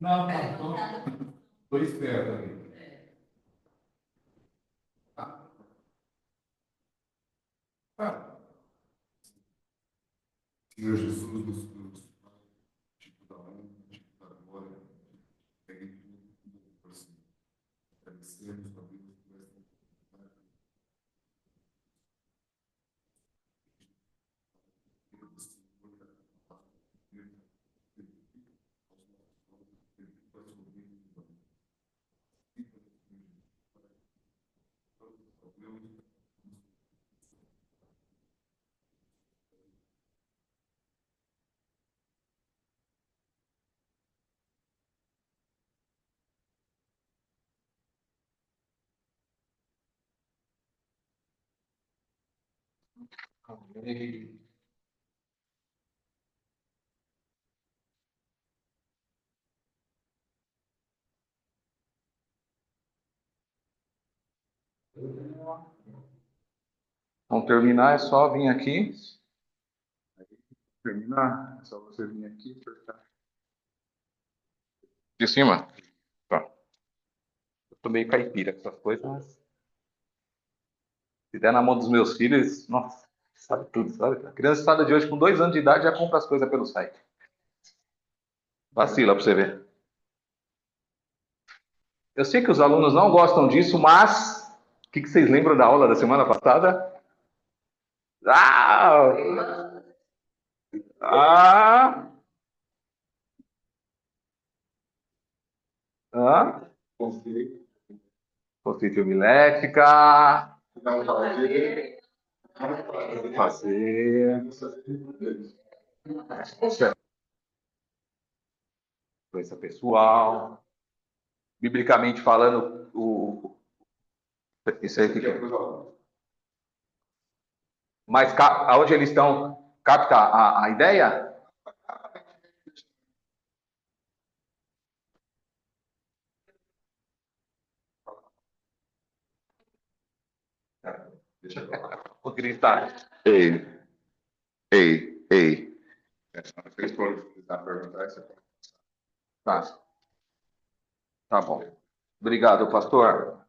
Não, não, estou esperto aqui. Ah, ah, Senhor Jesus, dos tipo da honra, tipo da glória, pegue tudo por si. Agradecemos a Deus por esta oportunidade do Senhor, da palavra de Deus, aos nossos olhos, para os ouvidos, para todos os problemas. Vamos terminar, é só vir aqui. Terminar, é só você vir aqui. De cima? Tá. Eu tô meio caipira com essas coisas, mas se der na mão dos meus filhos, nossa, sabe tudo, sabe? A criançada de hoje, com 2 anos de idade, já compra as coisas pelo site. Vacila pra você ver. Eu sei que os alunos não gostam disso, mas o que vocês lembram da aula da semana passada? Ah! Ah! Ah! Conceito homilética. Fazer. Doença pessoal. Biblicamente falando, isso aí que é. Mas aonde eles estão, capta a ideia? Deixa eu vou gritar. Ei, ei, ei. Vocês foram perguntar isso? Tá, tá bom. Obrigado, pastor.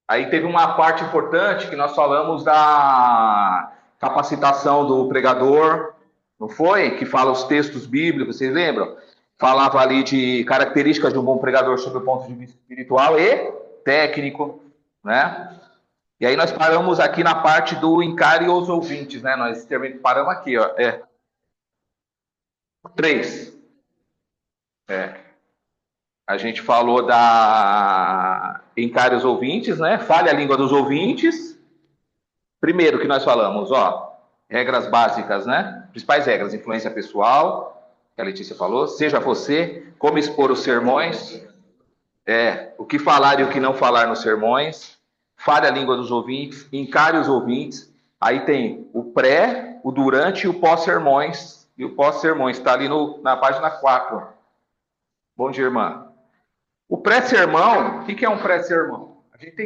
Aí teve uma parte importante que nós falamos da capacitação do pregador, não foi? Que fala os textos bíblicos, vocês lembram? Falava ali de características de um bom pregador sob o ponto de vista espiritual e técnico, né? E aí nós paramos aqui na parte do encare os ouvintes, né? Nós paramos aqui, ó. 3. A gente falou da encare os ouvintes, né? Fale a língua dos ouvintes. Primeiro que nós falamos, ó, regras básicas, né? Principais regras, influência pessoal, que a Letícia falou, seja você, como expor os sermões, o que falar e o que não falar nos sermões, fale a língua dos ouvintes, encare os ouvintes, aí tem o pré, o durante e o pós-sermões, e o pós-sermões está ali na página 4. Bom dia, irmã. O pré-sermão, o que é um pré-sermão? A gente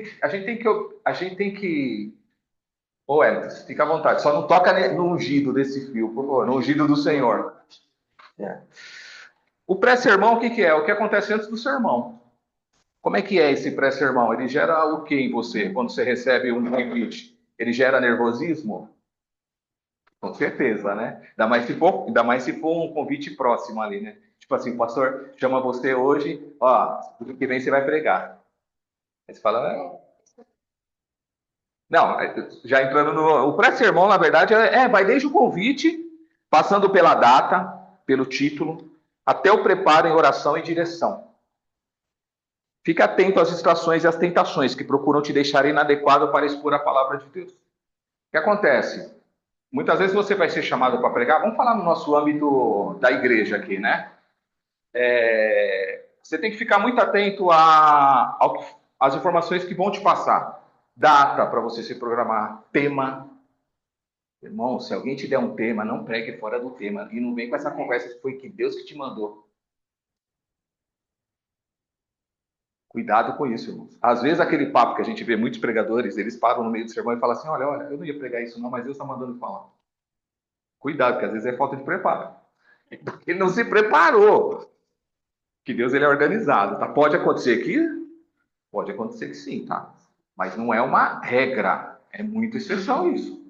tem que Ô, Elton, fica à vontade. Só não toca no ungido desse fio, por favor. No ungido do Senhor. É. O pré-sermão, o que é? O que acontece antes do sermão. Como é que é esse pré-sermão? Ele gera o que em você quando você recebe um convite? Ele gera nervosismo? Com certeza, né? Ainda mais se for um convite próximo ali, né? Tipo assim, o pastor chama você hoje, ó, do que vem você vai pregar. Aí você fala, não, já entrando no. O pré-sermão, na verdade, vai desde o convite, passando pela data, pelo título, até o preparo em oração e direção. Fique atento às distrações e às tentações que procuram te deixar inadequado para expor a palavra de Deus. O que acontece? Muitas vezes você vai ser chamado para pregar, vamos falar no nosso âmbito da igreja aqui, né? Você tem que ficar muito atento às informações que vão te passar. Data para você se programar, tema. Irmão, se alguém te der um tema, não pregue fora do tema. E não vem com essa conversa que foi que Deus que te mandou. Cuidado com isso, irmãos. Às vezes aquele papo que a gente vê muitos pregadores, eles param no meio do sermão e falam assim, olha, eu não ia pregar isso não, mas Deus está mandando falar. Cuidado, porque às vezes é falta de preparo. Porque ele não se preparou. Que Deus ele é organizado, tá? Pode acontecer que? Pode acontecer que sim, tá? Mas não é uma regra. É muita exceção isso.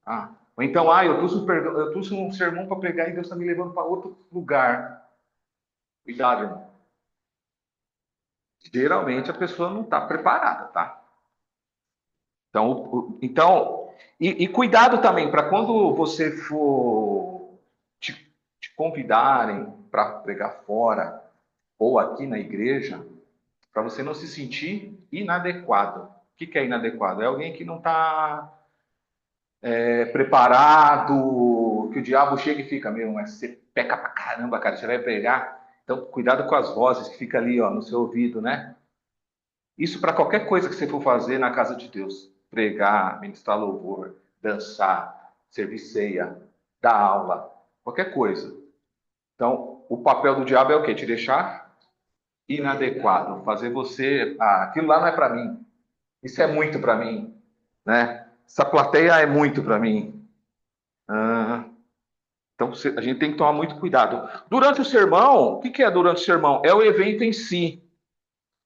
Tá? Ou então, eu trouxe um sermão para pregar e Deus está me levando para outro lugar. Cuidado, irmão. Geralmente a pessoa não está preparada, tá? Então, cuidado também para quando você for te convidarem para pregar fora ou aqui na igreja, para você não se sentir inadequado. O que é inadequado? É alguém que não está preparado, que o diabo chega e fica, meu, mas você peca pra caramba, cara, você vai pregar. Então, cuidado com as vozes que fica ali, ó, no seu ouvido, né? Isso para qualquer coisa que você for fazer na casa de Deus. Pregar, ministrar louvor, dançar, servir ceia, dar aula, qualquer coisa. Então, o papel do diabo é o quê? Te deixar inadequado, fazer você, aquilo lá não é para mim. Isso é muito para mim, né? Essa plateia é muito para mim. Ah, então a gente tem que tomar muito cuidado. Durante o sermão, o que é durante o sermão? É o evento em si,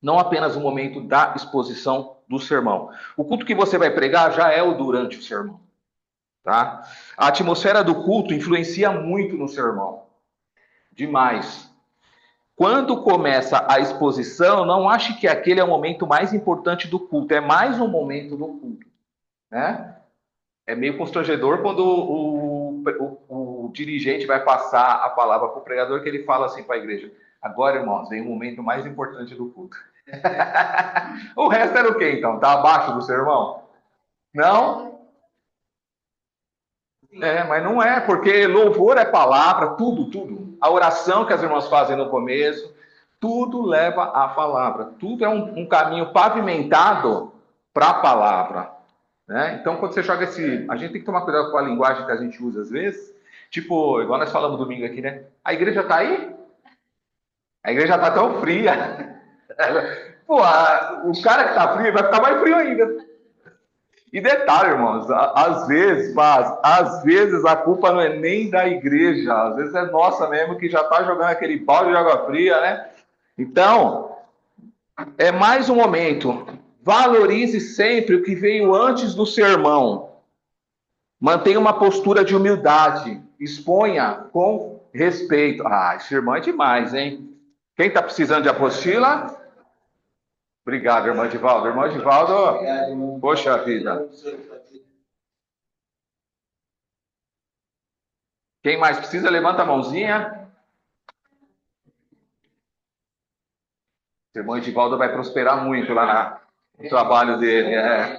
não apenas o momento da exposição do sermão. O culto que você vai pregar já é o durante o sermão, tá? A atmosfera do culto influencia muito no sermão, demais. Quando começa a exposição, não ache que aquele é o momento mais importante do culto, é mais um momento do culto, né? É meio constrangedor quando o dirigente vai passar a palavra para o pregador, que ele fala assim para a igreja: agora, irmãos, vem o momento mais importante do culto. O resto era o quê, então? Está abaixo do sermão? Não? Mas não é, porque louvor é palavra, tudo, tudo. A oração que as irmãs fazem no começo, tudo leva à palavra. Tudo é um caminho pavimentado para a palavra. Né? Então, quando você joga esse. A gente tem que tomar cuidado com a linguagem que a gente usa às vezes. Tipo, igual nós falamos domingo aqui, né? A igreja está aí? A igreja está tão fria. Pô, o cara que está frio vai ficar mais frio ainda. E detalhe, irmãos, às vezes a culpa não é nem da igreja, às vezes é nossa mesmo que já está jogando aquele balde de água fria, né? Então, é mais um momento. Valorize sempre o que veio antes do sermão. Mantenha uma postura de humildade. Exponha com respeito. Esse irmão é demais, hein? Quem está precisando de apostila? Obrigado, irmão Edivaldo. Irmão Edivaldo, poxa vida. Quem mais precisa, levanta a mãozinha. O irmão Edivaldo vai prosperar muito lá no trabalho dele.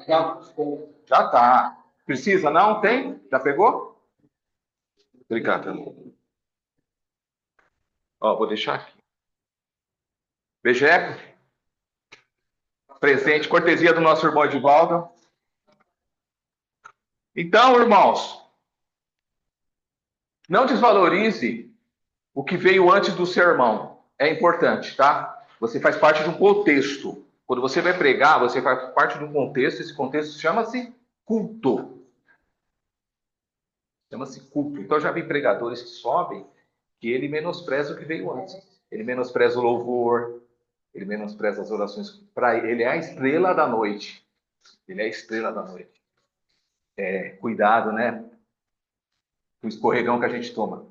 Já está. Precisa, não? Tem? Já pegou? Obrigado. Ó, vou deixar aqui. Bejeco. Presente, cortesia do nosso irmão Edivaldo. Então, irmãos, não desvalorize o que veio antes do sermão. É importante, tá? Você faz parte de um contexto. Quando você vai pregar, você faz parte de um contexto. Esse contexto chama-se culto. Chama-se culto. Então, eu já vi pregadores que sobem que ele menospreza o que veio antes. Ele menospreza o louvor, ele menospreza as orações. Para ele é a estrela da noite. Ele é a estrela da noite. Cuidado, né? O escorregão que a gente toma.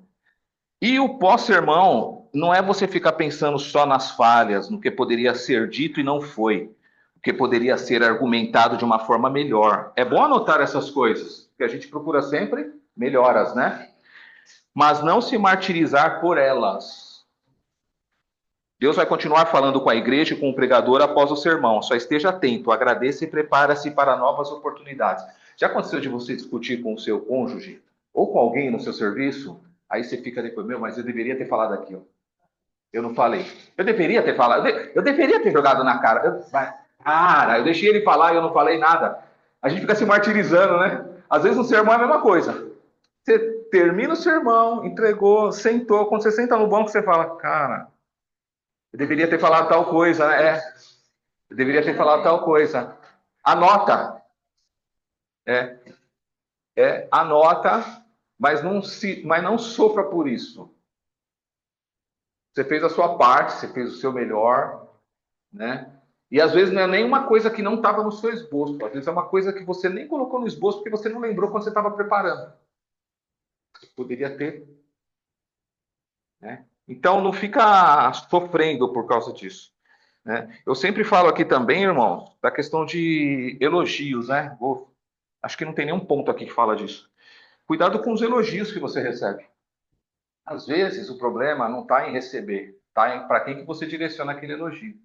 E o pós-sermão não é você ficar pensando só nas falhas, no que poderia ser dito e não foi, o que poderia ser argumentado de uma forma melhor. É bom anotar essas coisas, porque a gente procura sempre melhoras, né? Mas não se martirizar por elas. Deus vai continuar falando com a igreja e com o pregador após o sermão. Só esteja atento, agradeça e prepara-se para novas oportunidades. Já aconteceu de você discutir com o seu cônjuge ou com alguém no seu serviço? Aí você fica depois, mas eu deveria ter falado aquilo. Eu não falei. Eu deveria ter falado. Eu deveria ter jogado na cara. Eu deixei ele falar e eu não falei nada. A gente fica se martirizando, né? Às vezes no sermão é a mesma coisa. Você termina o sermão, entregou, sentou. Quando você senta no banco, você fala, cara, eu deveria ter falado tal coisa, né? Eu deveria ter falado tal coisa. Anota. É, anota, mas não sofra por isso. Você fez a sua parte, você fez o seu melhor, né? E às vezes não é nenhuma coisa que não estava no seu esboço. Às vezes é uma coisa que você nem colocou no esboço porque você não lembrou quando você estava preparando. Poderia ter, né? Então não fica sofrendo por causa disso, né? Eu sempre falo aqui também, irmão, da questão de elogios, né? Acho que não tem nenhum ponto aqui que fala disso. Cuidado com os elogios que você recebe. Às vezes o problema não está em receber, está em para quem que você direciona aquele elogio,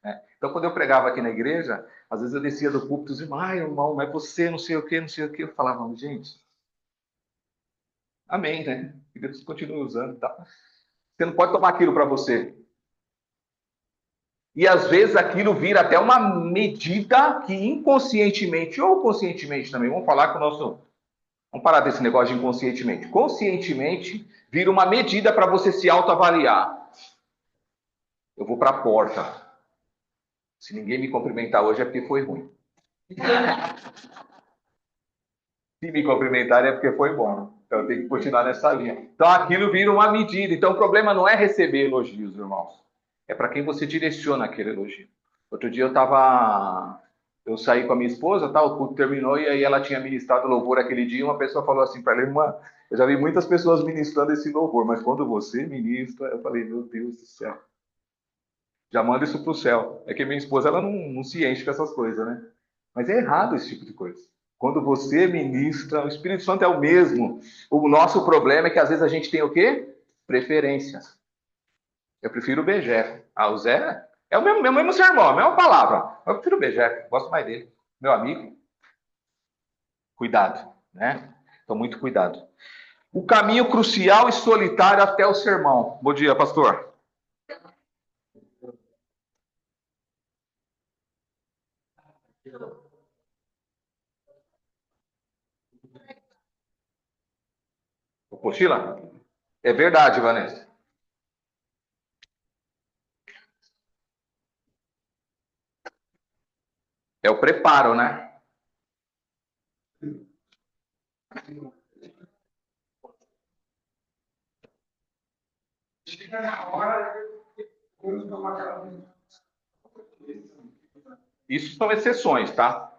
né? Então, quando eu pregava aqui na igreja, às vezes eu descia do púlpito e dizia, ai, irmão, mas você não sei o que, não sei o que. Eu falava, gente, amém, né? Que Deus continue usando, tá? Você não pode tomar aquilo para você. E às vezes aquilo vira até uma medida que inconscientemente ou conscientemente também, vamos falar com o nosso. Vamos parar desse negócio de inconscientemente. Conscientemente, vira uma medida para você se autoavaliar. Eu vou para a porta. Se ninguém me cumprimentar hoje é porque foi ruim. Se me cumprimentar é porque foi bom. Então eu tenho que continuar nessa linha. Então aquilo vira uma medida. Então o problema não é receber elogios, irmãos. É para quem você direciona aquele elogio. Outro dia eu saí com a minha esposa, tá, o culto terminou e aí ela tinha ministrado louvor aquele dia e uma pessoa falou assim para ela, irmã, eu já vi muitas pessoas ministrando esse louvor, mas quando você ministra, eu falei, meu Deus do céu. Já manda isso pro céu. É que minha esposa, ela não se enche com essas coisas, né? Mas é errado esse tipo de coisa. Quando você ministra, o Espírito Santo é o mesmo. O nosso problema é que às vezes a gente tem o quê? Preferências. Eu prefiro o Bejeco. Ah, o Zé é o mesmo sermão, a mesma palavra. Eu prefiro o Bejeco, gosto mais dele. Meu amigo, cuidado, né? Então, muito cuidado. O caminho crucial e solitário até o sermão. Bom dia, pastor. Apostila? É verdade, Vanessa. É o preparo, né? Isso são exceções, tá?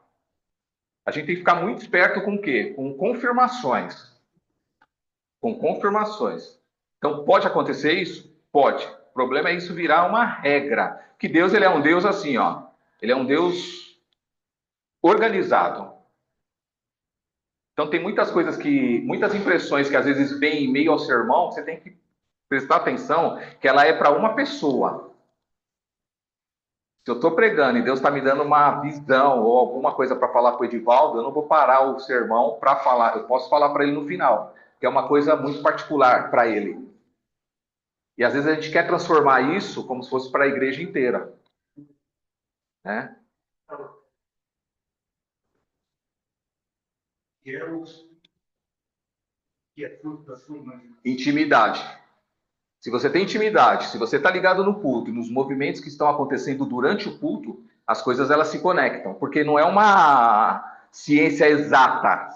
A gente tem que ficar muito esperto com o quê? Com confirmações. Com confirmações. Então, pode acontecer isso? Pode. O problema é isso virar uma regra. Que Deus, ele é um Deus assim, ó. Ele é um Deus organizado. Então, tem muitas coisas muitas impressões que às vezes vêm em meio ao sermão, você tem que prestar atenção que ela é para uma pessoa. Se eu estou pregando e Deus está me dando uma visão ou alguma coisa para falar com o Edivaldo, eu não vou parar o sermão para falar. Eu posso falar para ele no final, que é uma coisa muito particular para ele. E às vezes a gente quer transformar isso como se fosse para a igreja inteira, né? Intimidade. Se você tem intimidade, se você está ligado no culto, nos movimentos que estão acontecendo durante o culto, as coisas elas se conectam, porque não é uma ciência exata.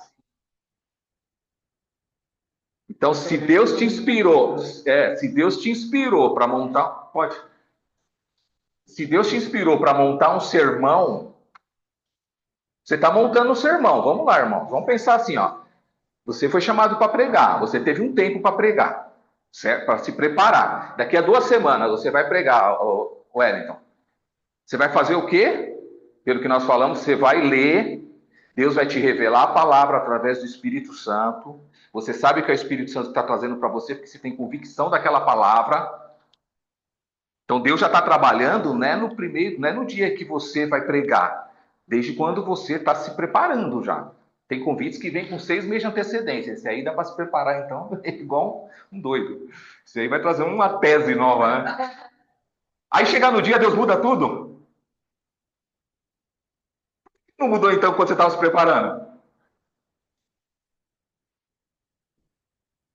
Então, se Deus te inspirou, se Deus te inspirou para montar, pode. Se Deus te inspirou para montar um sermão, você está montando um sermão. Vamos lá, irmão. Vamos pensar assim, ó. Você foi chamado para pregar. Você teve um tempo para pregar, certo? Para se preparar. Daqui a 2 semanas você vai pregar, Wellington. Você vai fazer o quê? Pelo que nós falamos, você vai ler. Deus vai te revelar a palavra através do Espírito Santo. Você sabe que é o Espírito Santo está trazendo para você, porque você tem convicção daquela palavra. Então Deus já está trabalhando, né, no primeiro, não é no dia que você vai pregar, desde quando você está se preparando já. Tem convites que vêm com 6 meses de antecedência. Esse aí dá para se preparar, então, é igual um doido. Isso aí vai trazer uma tese nova, né? Aí chegar no dia, Deus muda tudo? Não mudou então quando você estava se preparando?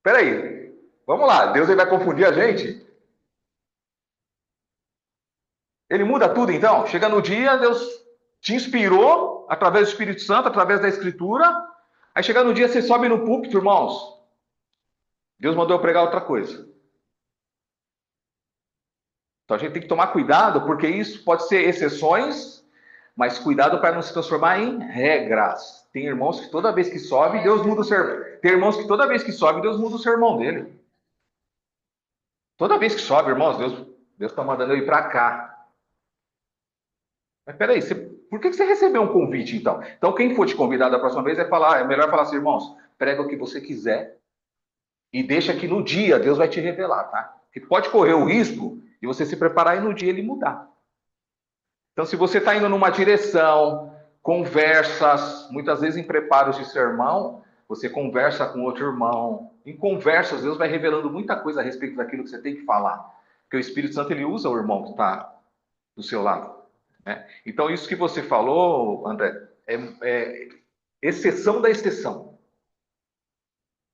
Peraí, vamos lá, Deus ele vai confundir a gente? Ele muda tudo então? Chega no dia, Deus te inspirou através do Espírito Santo, através da Escritura. Aí chega no dia, você sobe no púlpito, irmãos. Deus mandou eu pregar outra coisa. Então a gente tem que tomar cuidado, porque isso pode ser exceções, mas cuidado para não se transformar em regras. Tem irmãos que toda vez que sobe, Deus muda o sermão. Tem irmãos que toda vez que sobe, Deus muda o sermão dele. Toda vez que sobe, irmãos, Deus está mandando eu ir para cá. Mas peraí, por que você recebeu um convite então? Então quem for te convidar da próxima vez é melhor falar assim, irmãos, prega o que você quiser e deixa que no dia Deus vai te revelar, tá? Porque pode correr o risco de você se preparar e no dia ele mudar. Então, se você está indo numa direção, conversas, muitas vezes em preparos de sermão, você conversa com outro irmão. Em conversas, Deus vai revelando muita coisa a respeito daquilo que você tem que falar. Porque o Espírito Santo ele usa o irmão que está do seu lado. Né? Então, isso que você falou, André, é exceção da exceção.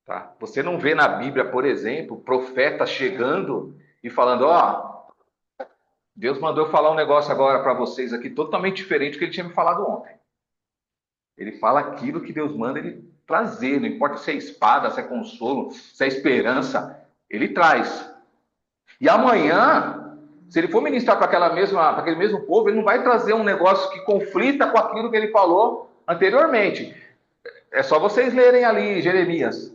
Tá? Você não vê na Bíblia, por exemplo, profeta chegando e falando: ó, Deus mandou eu falar um negócio agora para vocês aqui totalmente diferente do que ele tinha me falado ontem. Ele fala aquilo que Deus manda ele trazer, não importa se é espada, se é consolo, se é esperança, ele traz. E amanhã, se ele for ministrar para aquele mesmo povo, ele não vai trazer um negócio que conflita com aquilo que ele falou anteriormente. É só vocês lerem ali Jeremias,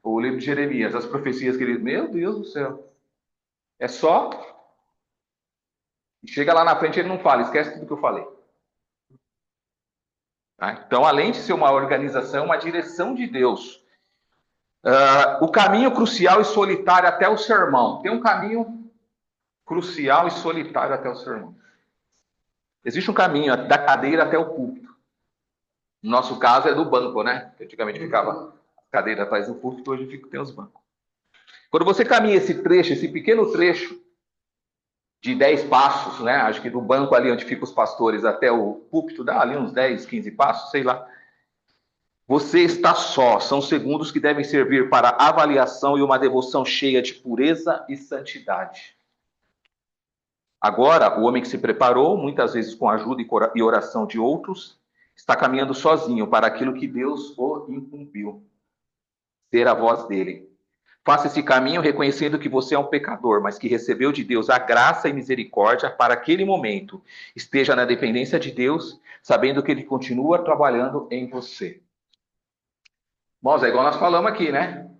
o livro de Jeremias, as profecias que ele. Meu Deus do céu. É só. Chega lá na frente ele não fala, esquece tudo que eu falei. Tá? Então, além de ser uma organização, uma direção de Deus. O caminho crucial e solitário até o sermão. Tem um caminho crucial e solitário até o sermão. Existe um caminho da cadeira até o púlpito. No nosso caso é do banco, né? Antigamente ficava a cadeira atrás do púlpito, hoje tem os bancos. Quando você caminha esse trecho, esse pequeno trecho de 10 passos, né? Acho que do banco ali onde ficam os pastores até o púlpito, dá ali uns 10, 15 passos, sei lá. Você está só. São segundos que devem servir para avaliação e uma devoção cheia de pureza e santidade. Agora, o homem que se preparou, muitas vezes com a ajuda e oração de outros, está caminhando sozinho para aquilo que Deus o incumbiu, ser a voz dele. Faça esse caminho reconhecendo que você é um pecador, mas que recebeu de Deus a graça e misericórdia para aquele momento. Esteja na dependência de Deus, sabendo que ele continua trabalhando em você. Irmãos, é igual nós falamos aqui, né?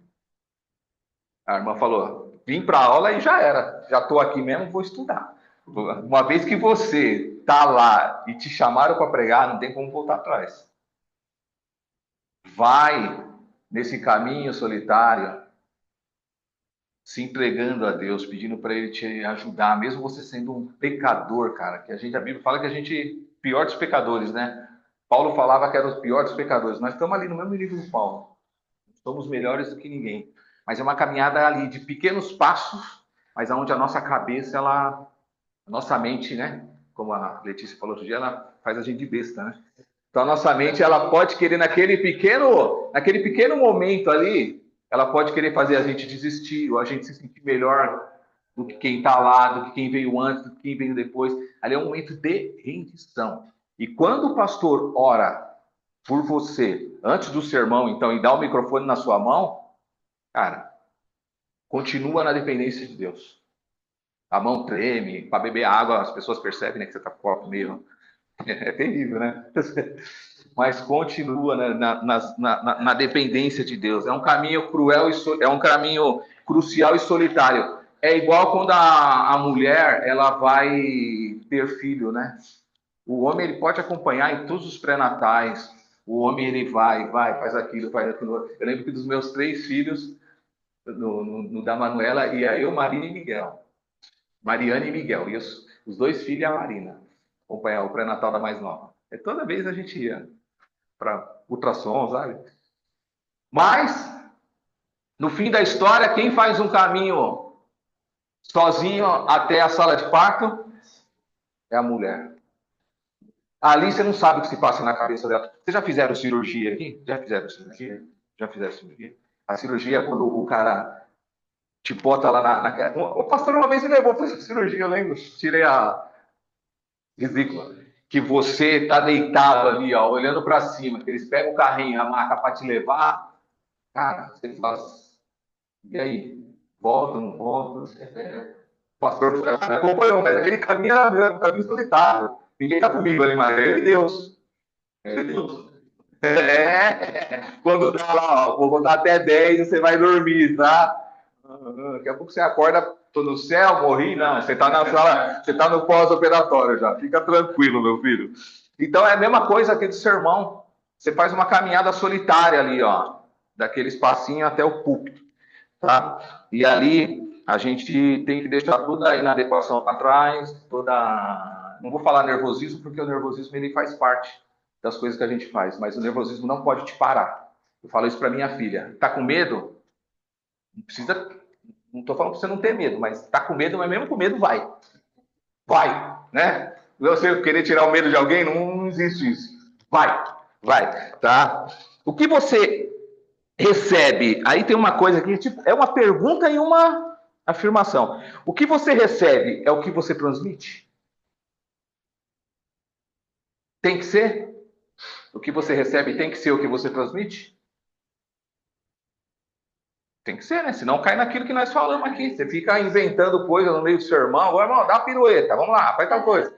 A irmã falou, vim para a aula e já era. Já estou aqui mesmo, vou estudar. Uma vez que você está lá e te chamaram para pregar, não tem como voltar atrás. Vai nesse caminho solitário, se entregando a Deus, pedindo para Ele te ajudar, mesmo você sendo um pecador, cara. Que a Bíblia fala que a gente pior dos pecadores, né? Paulo falava que era o pior dos pecadores. Nós estamos ali no mesmo nível do Paulo. Somos melhores do que ninguém. Mas é uma caminhada ali de pequenos passos, mas aonde a nossa cabeça, a nossa mente, né? Como a Letícia falou outro dia, ela faz a gente de besta, né? Então a nossa mente, ela pode querer naquele pequeno momento ali, ela pode querer fazer a gente desistir, ou a gente se sentir melhor do que quem está lá, do que quem veio antes, do que quem veio depois. Ali é um momento de rendição. E quando o pastor ora por você antes do sermão, então, e dá o microfone na sua mão, cara, continua na dependência de Deus. A mão treme, para beber água, as pessoas percebem, né, que você está com o copo meio. É terrível, né? Mas continua, né, na dependência de Deus. É um caminho cruel, é um caminho crucial e solitário. É igual quando a mulher ela vai ter filho, né? O homem ele pode acompanhar em todos os pré-natais. O homem ele vai, faz aquilo, faz aquilo. Eu lembro que dos meus 3 filhos, no da Manuela, ia eu, Marina e Miguel. Mariana e Miguel. E os 2 filhos e a Marina. Acompanhar o pré-natal da mais nova. E toda vez a gente ia para ultrassom, sabe? Mas, no fim da história, quem faz um caminho sozinho até a sala de parto é a mulher. Ali você não sabe o que se passa na cabeça dela. Vocês já fizeram cirurgia aqui? Já fizeram cirurgia? Já fizeram cirurgia? A cirurgia é quando o cara te bota lá na... O pastor uma vez me levou para essa cirurgia, eu lembro. Tirei a vesícula. Que você está deitado ali, ó, olhando para cima, que eles pegam o carrinho, a maca para te levar. Cara, você fala, e aí? Volta, não volta? pastor acompanhou, mas ele caminha no caminho solitário. Ninguém está comigo ali, mas ele é Deus. É Deus. Quando dá lá, ó, vou contar até 10 e você vai dormir, tá? Daqui a pouco você acorda, tô no céu, morri, não. Você tá na sala, você tá no pós-operatório já. Fica tranquilo, meu filho. Então é a mesma coisa aqui do sermão. Você faz uma caminhada solitária ali, ó, daquele espacinho até o púlpito, tá? E ali a gente tem que deixar toda a inadequação para trás, toda. Não vou falar nervosismo, porque o nervosismo ele faz parte das coisas que a gente faz, mas o nervosismo não pode te parar. Eu falo isso para minha filha. Tá com medo? Não precisa. Não estou falando para você não ter medo, mas tá com medo, mas mesmo com medo, vai. Vai, né? Você querer tirar o medo de alguém, não existe isso. Vai, tá? O que você recebe? Aí tem uma coisa aqui, tipo, é uma pergunta e uma afirmação. O que você recebe é o que você transmite? Tem que ser? O que você recebe tem que ser o que você transmite? Tem que ser, né? Senão cai naquilo que nós falamos aqui. Você fica inventando coisa no meio do sermão. Agora, irmão, dá uma pirueta. Vamos lá, faz tal coisa.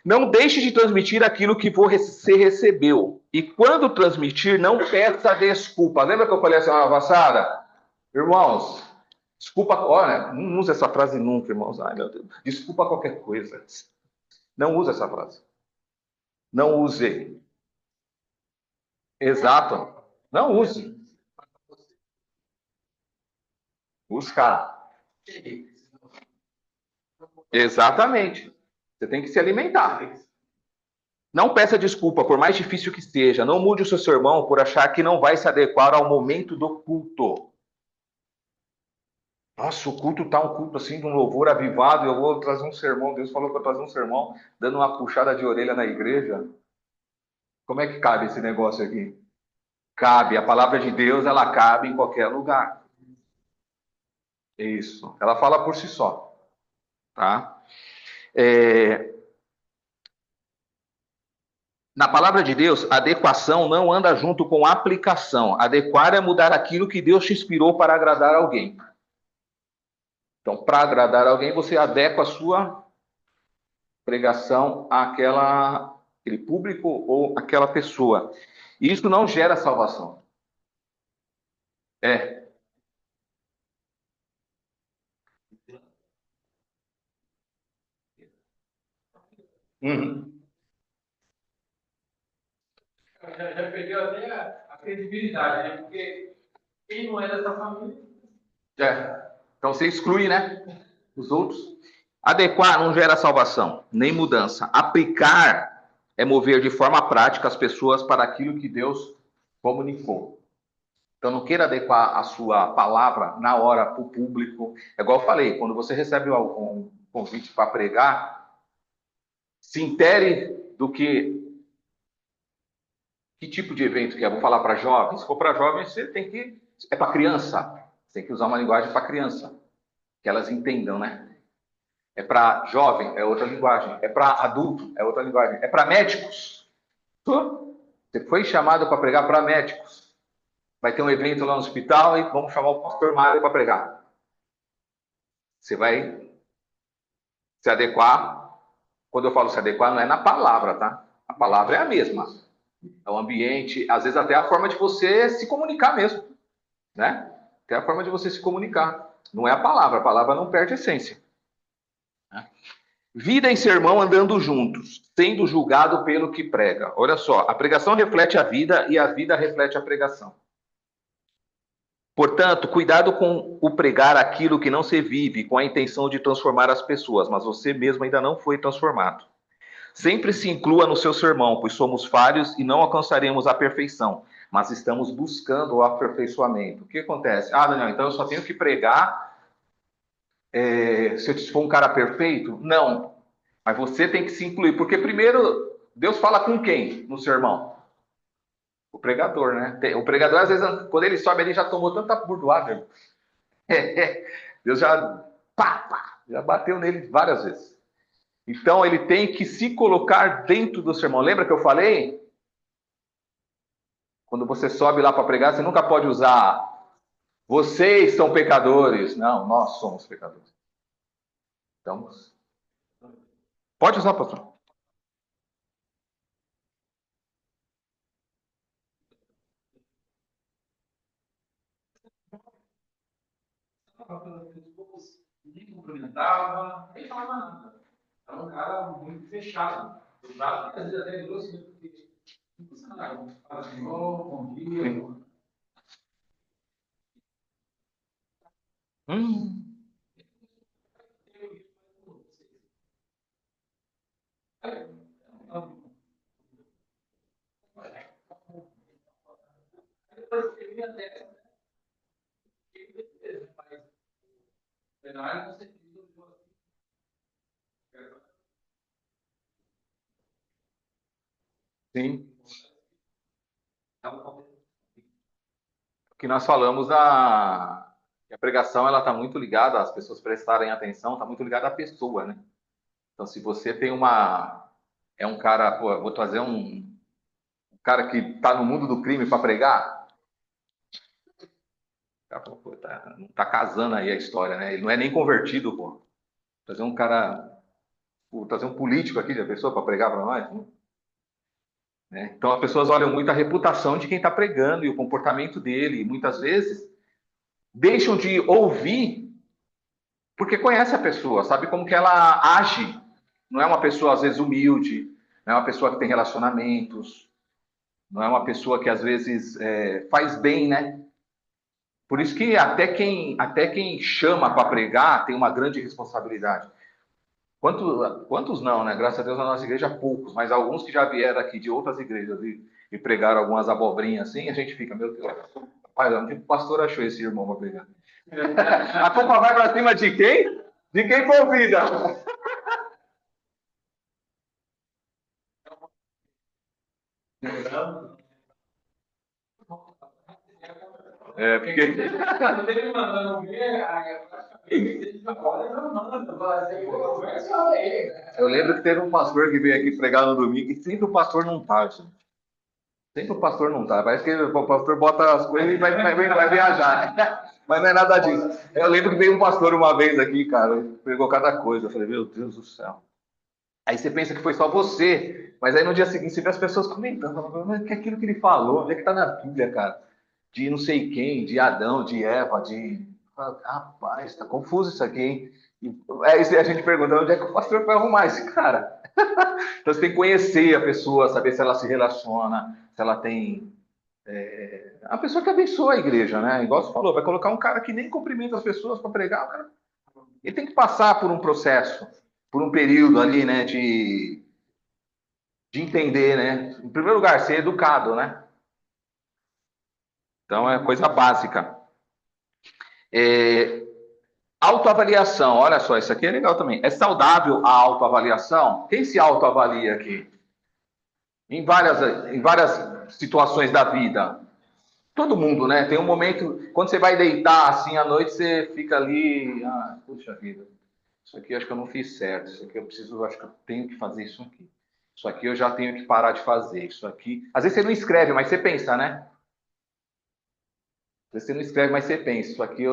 Não deixe de transmitir aquilo que você recebeu. E quando transmitir, não peça desculpa. Lembra que eu falei a semana passada? Irmãos, desculpa. Olha, não usa essa frase nunca, irmãos. Ai, meu Deus. Desculpa qualquer coisa. Não usa essa frase. Não use. Exato. Não use. Buscar. Exatamente. Você tem que se alimentar. Não peça desculpa, por mais difícil que seja. Não mude o seu sermão por achar que não vai se adequar ao momento do culto. Nossa, o culto tá um culto assim, de um louvor avivado. Eu vou trazer um sermão. Deus falou que eu vou trazer um sermão, dando uma puxada de orelha na igreja. Como é que cabe esse negócio aqui? Cabe. A palavra de Deus, ela cabe em qualquer lugar. Isso. Ela fala por si só. Tá? Na palavra de Deus, adequação não anda junto com aplicação. Adequar é mudar aquilo que Deus te inspirou para agradar alguém. Então, para agradar alguém, você adequa a sua pregação àquele público ou àquela pessoa. E isso não gera salvação. É. Uhum. Já perdeu até a credibilidade, né? Porque quem não é dessa família. É. Então você exclui, né? Os outros. Adequar não gera salvação, nem mudança. Aplicar é mover de forma prática as pessoas para aquilo que Deus comunicou. Então não queira adequar a sua palavra na hora para o público. É igual eu falei, quando você recebe um convite para pregar, se intere do que tipo de evento que é. Vou falar para jovens. Se for para jovens, você tem que. É para criança. Você tem que usar uma linguagem para criança. Que elas entendam, né? É para jovem, é outra linguagem. É para adulto, é outra linguagem. É para médicos. Você foi chamado para pregar para médicos. Vai ter um evento lá no hospital e vamos chamar o pastor Mário para pregar. Você vai se adequar. Quando eu falo se adequar, não é na palavra, tá? A palavra é a mesma. É o ambiente, às vezes até a forma de você se comunicar mesmo, né? Até a forma de você se comunicar. Não é a palavra não perde essência. Né? Vida e sermão andando juntos, sendo julgado pelo que prega. Olha só, a pregação reflete a vida e a vida reflete a pregação. Portanto, cuidado com o pregar aquilo que não se vive com a intenção de transformar as pessoas, mas você mesmo ainda não foi transformado. Sempre se inclua no seu sermão, pois somos falhos e não alcançaremos a perfeição, mas estamos buscando o aperfeiçoamento. O que acontece? Ah, Daniel, então eu só tenho que pregar se eu for um cara perfeito? Não. Mas você tem que se incluir, porque primeiro, Deus fala com quem no sermão? O pregador, né? O pregador, às vezes, quando ele sobe, ele já tomou tanta burdoada. Deus já bateu nele várias vezes. Então, ele tem que se colocar dentro do sermão. Lembra que eu falei? Quando você sobe lá para pregar, você nunca pode usar vocês são pecadores. Não, nós somos pecadores. Então, pode usar, pastor. Nem cumprimentava, nem falava nada. Era um cara muito fechado. Fechado, que às vezes até grosso, porque não custa nada. Fala assim, ô, bom dia. Hum. Depois ele me até. Mas não sei Sim. Que nós falamos que a pregação ela está muito ligada, as pessoas prestarem atenção, está muito ligada à pessoa, né? Então, se você tem é um cara, pô, eu vou trazer um cara que está no mundo do crime para pregar, o cara fala, pô, não tá casando aí a história, né? Ele não é nem convertido, pô. Trazer um cara, pô, trazer um político aqui, a pessoa para pregar para nós, né? Então, as pessoas olham muito a reputação de quem está pregando e o comportamento dele, e muitas vezes deixam de ouvir porque conhece a pessoa, sabe como que ela age. Não é uma pessoa, às vezes, humilde, não é uma pessoa que tem relacionamentos, não é uma pessoa que, às vezes, faz bem, né? Por isso que até quem chama para pregar tem uma grande responsabilidade. Quantos não, né? Graças a Deus na nossa igreja, poucos, mas alguns que já vieram aqui de outras igrejas e pregaram algumas abobrinhas assim, a gente fica, meu Deus, rapaz, onde o pastor achou esse irmão para pregar? A culpa vai para cima de quem? De quem convida. É, porque. quando ele mandando ver, agora não manda. Conversa aí. Eu lembro que teve um pastor que veio aqui pregar no domingo e sempre o pastor não tá, gente. Sempre o pastor não tá. Parece que o pastor bota as coisas e vai viajar. Mas não é nada disso. Eu lembro que veio um pastor uma vez aqui, cara, pregou cada coisa. Eu falei, meu Deus do céu. Aí você pensa que foi só você, mas aí no dia seguinte você vê as pessoas comentando, falando, mas que é aquilo que ele falou, onde é que tá na Bíblia, cara? De não sei quem, de Adão, de Eva, de. Rapaz, tá confuso isso aqui, hein? E aí a gente pergunta, onde é que o pastor vai arrumar esse cara? Então você tem que conhecer a pessoa, saber se ela se relaciona, se ela tem. A pessoa que abençoa a igreja, né? Igual você falou, vai colocar um cara que nem cumprimenta as pessoas para pregar, o cara. Ele tem que passar por um processo, por um período ali, né, de entender, né? Em primeiro lugar, ser educado, né? Então é coisa básica. É, autoavaliação, olha só, isso aqui é legal também. É saudável a autoavaliação? Quem se autoavalia aqui? Em várias situações da vida. Todo mundo, né? Tem um momento, quando você vai deitar assim à noite, você fica ali, puxa vida, isso aqui acho que eu não fiz certo, isso aqui eu preciso, acho que eu tenho que fazer isso aqui. Isso aqui eu já tenho que parar de fazer, isso aqui. Às vezes você não escreve, mas você pensa, né? Às vezes você não escreve, mas você pensa, isso aqui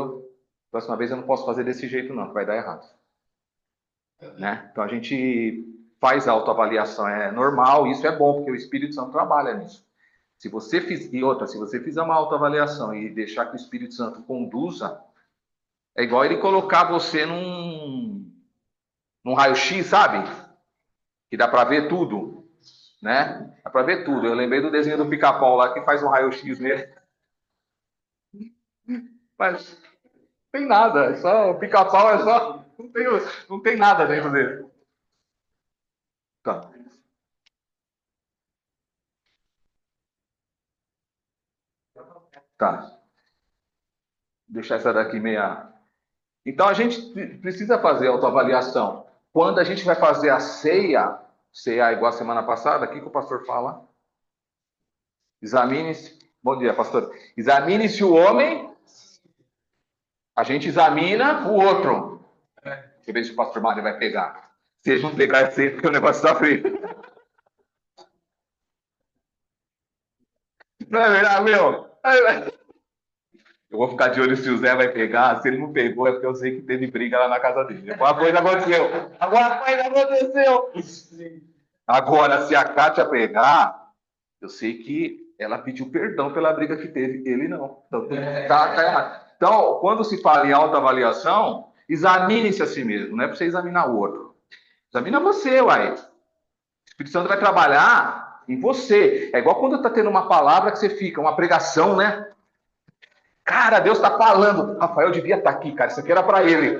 próxima vez eu não posso fazer desse jeito não, que vai dar errado. Né? Então a gente faz a autoavaliação, é normal, isso é bom, porque o Espírito Santo trabalha nisso. Se você se você fizer uma autoavaliação e deixar que o Espírito Santo conduza, é igual ele colocar você num raio-x, sabe? Que dá para ver tudo, né? Dá para ver tudo. Eu lembrei do desenho do Pica-Pau lá que faz um raio-x nele. Mas não tem nada, é só o Pica-Pau é só não tem nada dentro dele. Tá. Tá. Deixar essa daqui meia. Então a gente precisa fazer autoavaliação. Quando a gente vai fazer a ceia igual a semana passada, o que o pastor fala? Examine-se. Bom dia, pastor. Examine-se o homem, a gente examina o outro. Deixa eu ver se o pastor Mário vai pegar. Se eles não pegar a ceia, porque o negócio está frio. Não é verdade, meu? Eu vou ficar de olho se o Zé vai pegar. Se ele não pegou, é porque eu sei que teve briga lá na casa dele. Alguma coisa aconteceu. Alguma coisa aconteceu. Agora, se a Kátia pegar, eu sei que ela pediu perdão pela briga que teve. Ele não. Então, tá errado. Então, quando se fala em autoavaliação, examine-se a si mesmo. Não é para você examinar o outro. Examina você, uai. O Espírito Santo vai trabalhar em você. É igual quando está tendo uma palavra que você fica, uma pregação, né? Cara, Deus está falando. Rafael devia estar aqui, cara. Isso aqui era para ele.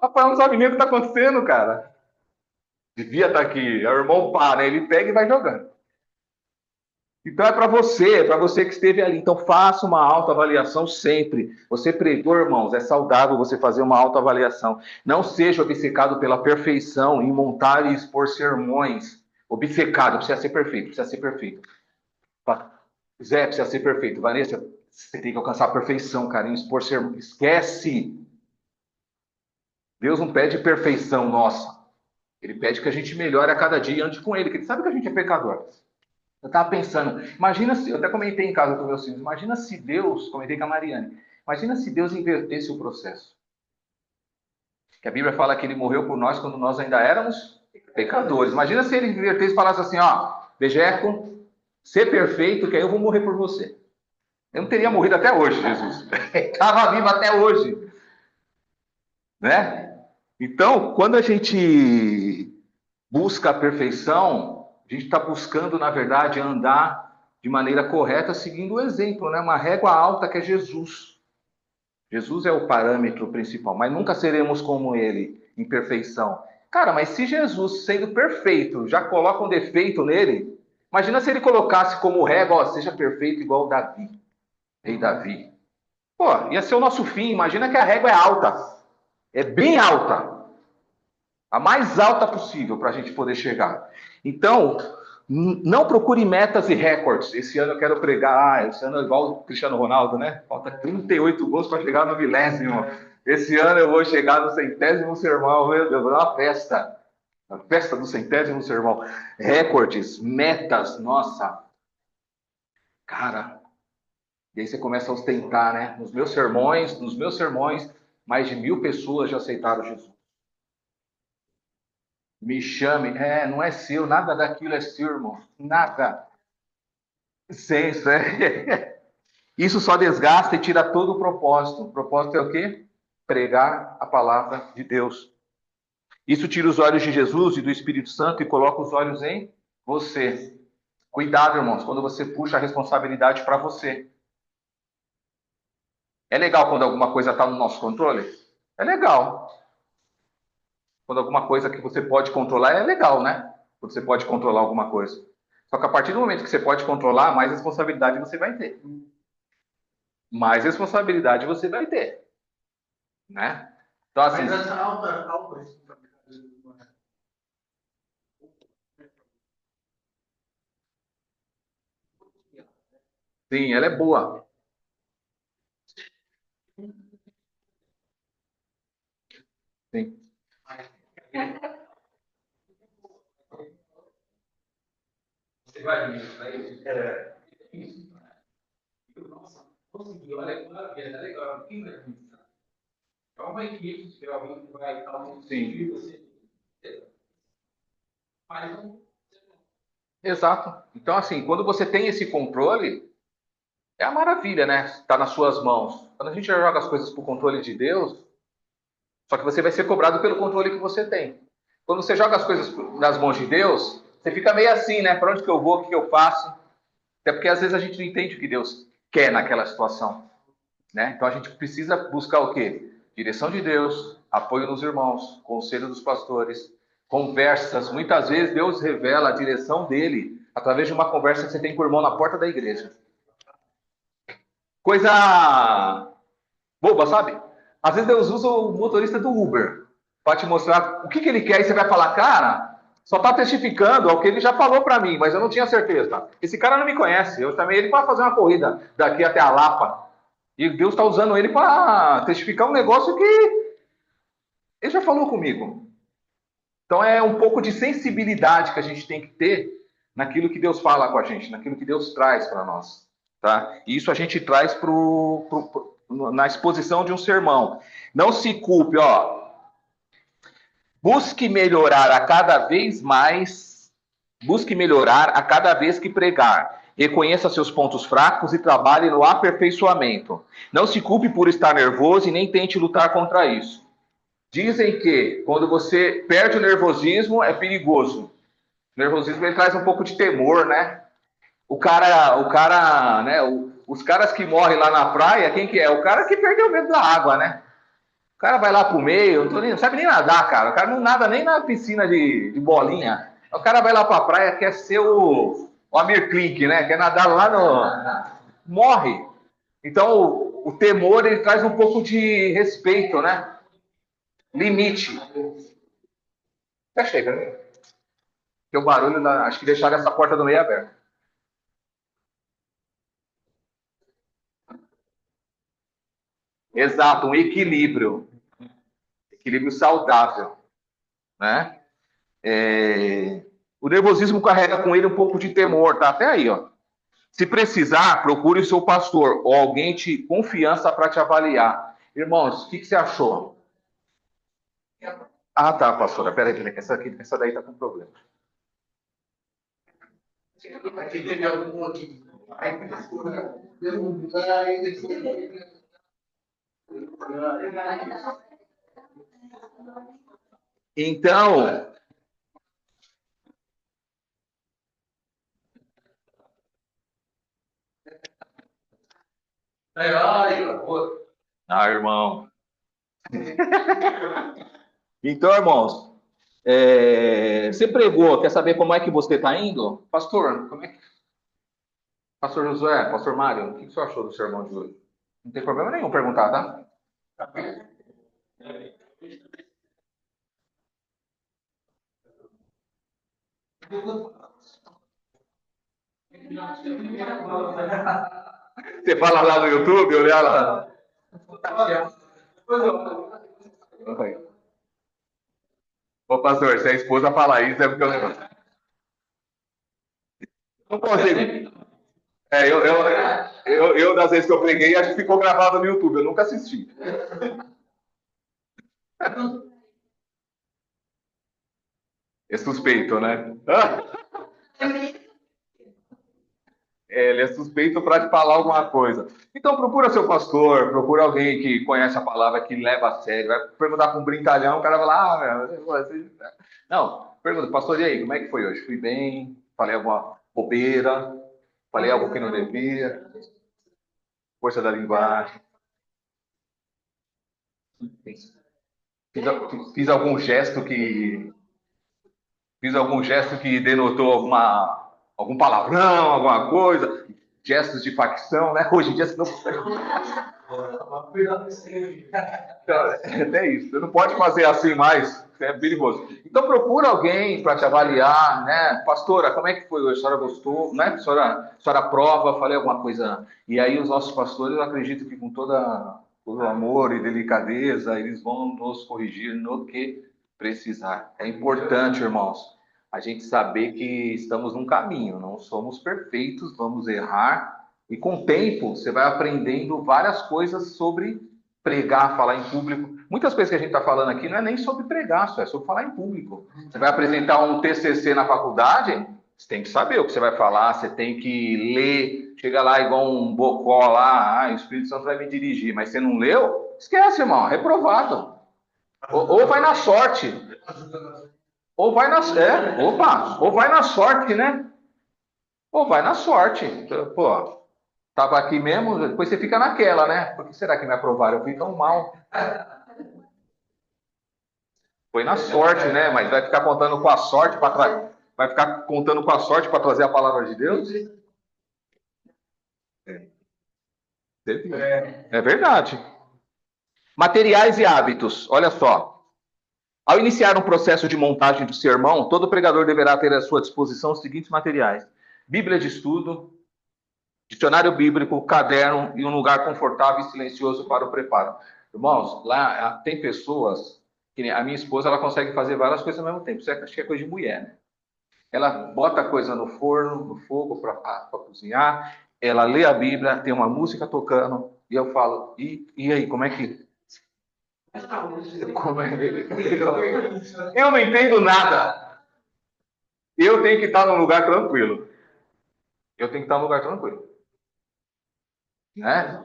Rafael não sabe nem o que está acontecendo, cara. Devia estar aqui. É o irmão pá, né? Ele pega e vai jogando. Então é para você que esteve ali. Então faça uma autoavaliação sempre. Você pregou, irmãos, é saudável você fazer uma autoavaliação. Não seja obcecado pela perfeição em montar e expor sermões. Obcecado, precisa ser perfeito, precisa ser perfeito. Zé, precisa ser perfeito. Vanessa, você tem que alcançar a perfeição, cara, em expor sermões. Esquece. Deus não pede perfeição nossa. Ele pede que a gente melhore a cada dia e ande com ele, que ele sabe que a gente é pecador. Eu estava pensando, imagina se, eu até comentei em casa com meus filhos, imagina se Deus, comentei com a Mariane, imagina se Deus invertesse o processo. Que a Bíblia fala que ele morreu por nós quando nós ainda éramos pecadores. Imagina se ele invertesse e falasse assim, ó, Bejeco, ser perfeito, que aí eu vou morrer por você. Eu não teria morrido até hoje, Jesus. Estava vivo até hoje. Né? Então, quando a gente busca a perfeição, a gente está buscando, na verdade, andar de maneira correta, seguindo o exemplo, né? Uma régua alta que é Jesus. Jesus é o parâmetro principal, mas nunca seremos como ele, em perfeição. Cara, mas se Jesus, sendo perfeito, já coloca um defeito nele, imagina se ele colocasse como régua, ó, seja perfeito igual Davi, rei Davi. Pô, ia ser o nosso fim. Imagina que a régua é alta, é bem alta. A mais alta possível para a gente poder chegar. Então, não procure metas e recordes. Esse ano eu quero pregar, esse ano é igual o Cristiano Ronaldo, né? Falta 38 gols para chegar no 20º. Esse ano eu vou chegar no 100º sermão, meu Deus, é uma festa. A festa do 100º sermão. Recordes, metas, nossa. Cara, e aí você começa a ostentar, né? Nos meus sermões, mais de 1.000 pessoas já aceitaram Jesus. Me chame. É, não é seu, nada daquilo é seu, irmão. Nada. Senso, é. Isso só desgasta e tira todo o propósito. O propósito é o quê? Pregar a palavra de Deus. Isso tira os olhos de Jesus e do Espírito Santo e coloca os olhos em você. Cuidado, irmãos, quando você puxa a responsabilidade para você. É legal quando alguma coisa está no nosso controle? É legal. Quando alguma coisa que você pode controlar é legal, né? Quando você pode controlar alguma coisa. Só que a partir do momento que você pode controlar, mais responsabilidade você vai ter. Mais responsabilidade você vai ter. Né? Então, assim. Mas essa alta responsabilidade não é. Sim, ela é boa. Sim. Você vai ver isso aí? É isso. Nossa, consegui, olha que maravilha, é legal. Quem vai pensar? É uma equipe, se alguém que vai estar no Sim. você faz um. Exato. Então, assim, quando você tem esse controle, é a maravilha, né? Está nas suas mãos. Quando a gente joga as coisas para o controle de Deus, só que você vai ser cobrado pelo controle que você tem. Quando você joga as coisas nas mãos de Deus, você fica meio assim, né? Para onde que eu vou? O que eu faço? Até porque às vezes a gente não entende o que Deus quer naquela situação. Né? Então a gente precisa buscar o quê? Direção de Deus, apoio nos irmãos, conselho dos pastores, conversas. Muitas vezes Deus revela a direção dele através de uma conversa que você tem com o irmão na porta da igreja. Coisa boba, sabe? Às vezes Deus usa o motorista do Uber para te mostrar o que ele quer e você vai falar, cara, só está testificando ao que ele já falou para mim, mas eu não tinha certeza. Esse cara não me conhece, eu chamei ele para fazer uma corrida daqui até a Lapa. E Deus está usando ele para testificar um negócio que ele já falou comigo. Então é um pouco de sensibilidade que a gente tem que ter naquilo que Deus fala com a gente, naquilo que Deus traz para nós. tá? E isso a gente traz na exposição de um sermão. Não se culpe, ó. Busque melhorar a cada vez mais, busque melhorar a cada vez que pregar. Reconheça seus pontos fracos e trabalhe no aperfeiçoamento. Não se culpe por estar nervoso e nem tente lutar contra isso. Dizem que quando você perde o nervosismo é perigoso. O nervosismo ele traz um pouco de temor, né? Né? Os caras que morrem lá na praia, quem que é? O cara que perdeu o medo da água, né? O cara vai lá pro meio, não sabe nem nadar, cara. O cara não nada nem na piscina de bolinha. O cara vai lá pra praia, quer ser o Amir Klink, né? Quer nadar lá no... Morre. Então, o temor, ele traz um pouco de respeito, né? Limite. Fechei, pra mim. Porque o barulho, acho que deixaram essa porta do meio aberta. Exato, um equilíbrio. Equilíbrio saudável, né? O nervosismo carrega com ele um pouco de temor, tá? Até aí, ó. Se precisar, procure o seu pastor ou alguém de confiança para te avaliar. Irmãos, o que você achou? Ah, tá, pastora. Peraí, essa daí tá com problema. Aqui teve algum aqui. Então, irmão. Então, irmãos, você pregou, quer saber como é que você está indo? Pastor, como é que... Pastor Josué, Pastor Mário, o que você achou do sermão de hoje? Não tem problema nenhum perguntar, tá? Você fala lá no YouTube, olha lá. Oi. Ô, pastor, se a esposa falar isso, é porque eu não consigo. Das vezes que eu preguei, acho que ficou gravado no YouTube. Eu nunca assisti. É suspeito, né? Ele é suspeito para te falar alguma coisa. Então procura seu pastor, procura alguém que conhece a palavra, que leva a sério. Vai perguntar para um brincalhão, o cara vai lá, meu. Não, pergunta, pastor, e aí, como é que foi hoje? Fui bem? Falei alguma bobeira? Falei algo que não devia? Força da linguagem. Fiz algum gesto que denotou algum palavrão, alguma coisa, gestos de facção, né? Hoje em dia você não é isso, você não pode fazer assim mais, é perigoso. Então procura alguém para te avaliar, né? Pastora, como é que foi hoje? A senhora gostou? Né? A senhora aprova? Falei alguma coisa. E aí os nossos pastores, eu acredito que com todo o amor e delicadeza, eles vão nos corrigir no que precisar. É importante, irmãos, a gente saber que estamos num caminho, não somos perfeitos, vamos errar, e com o tempo você vai aprendendo várias coisas sobre pregar, falar em público. Muitas coisas que a gente está falando aqui não é nem sobre pregar, só é sobre falar em público. Você vai apresentar um TCC na faculdade, você tem que saber o que você vai falar, você tem que ler, chega lá igual um bocó lá, o Espírito Santo vai me dirigir, mas você não leu? Esquece, irmão, reprovado. Ou vai na sorte. Ou vai na, ou vai na sorte, né? Ou vai na sorte. Pô, tava aqui mesmo, depois você fica naquela, né? Por que será que me aprovaram? Eu fui tão mal. Foi na sorte, né? Mas vai ficar contando com a sorte para vai ficar contando com a sorte para trazer a palavra de Deus? É verdade. Materiais e hábitos. Olha só. Ao iniciar um processo de montagem do sermão, todo pregador deverá ter à sua disposição os seguintes materiais: Bíblia de estudo, dicionário bíblico, caderno e um lugar confortável e silencioso para o preparo. Irmãos, lá tem pessoas, que a minha esposa, ela consegue fazer várias coisas ao mesmo tempo. Isso acho que é coisa de mulher, né? Ela bota a coisa no forno, no fogo, para cozinhar. ela lê a Bíblia, tem uma música tocando, e eu falo, e aí, como é que... Como é eu não entendo nada. Eu tenho que estar num lugar tranquilo. Eu tenho que estar num lugar tranquilo. Né?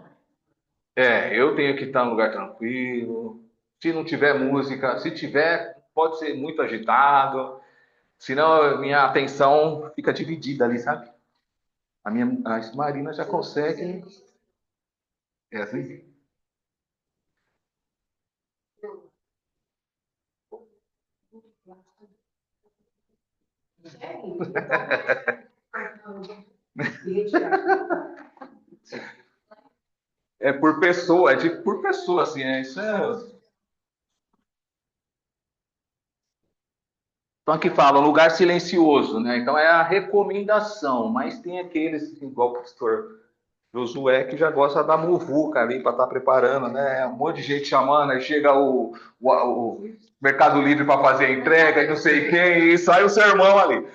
Eu tenho que estar num lugar tranquilo. Se não tiver música, se tiver, pode ser muito agitado. Senão minha atenção fica dividida ali, sabe? A Marina já consegue. É assim? É por pessoa, por pessoa, assim, isso é. Então aqui fala, lugar silencioso, né? Então é a recomendação, mas tem aqueles, igual o pastor Josué, que já gosta da muvuca ali para estar preparando, né? Um monte de gente chamando, aí chega o Mercado Livre para fazer a entrega e não sei quem, e sai o sermão ali.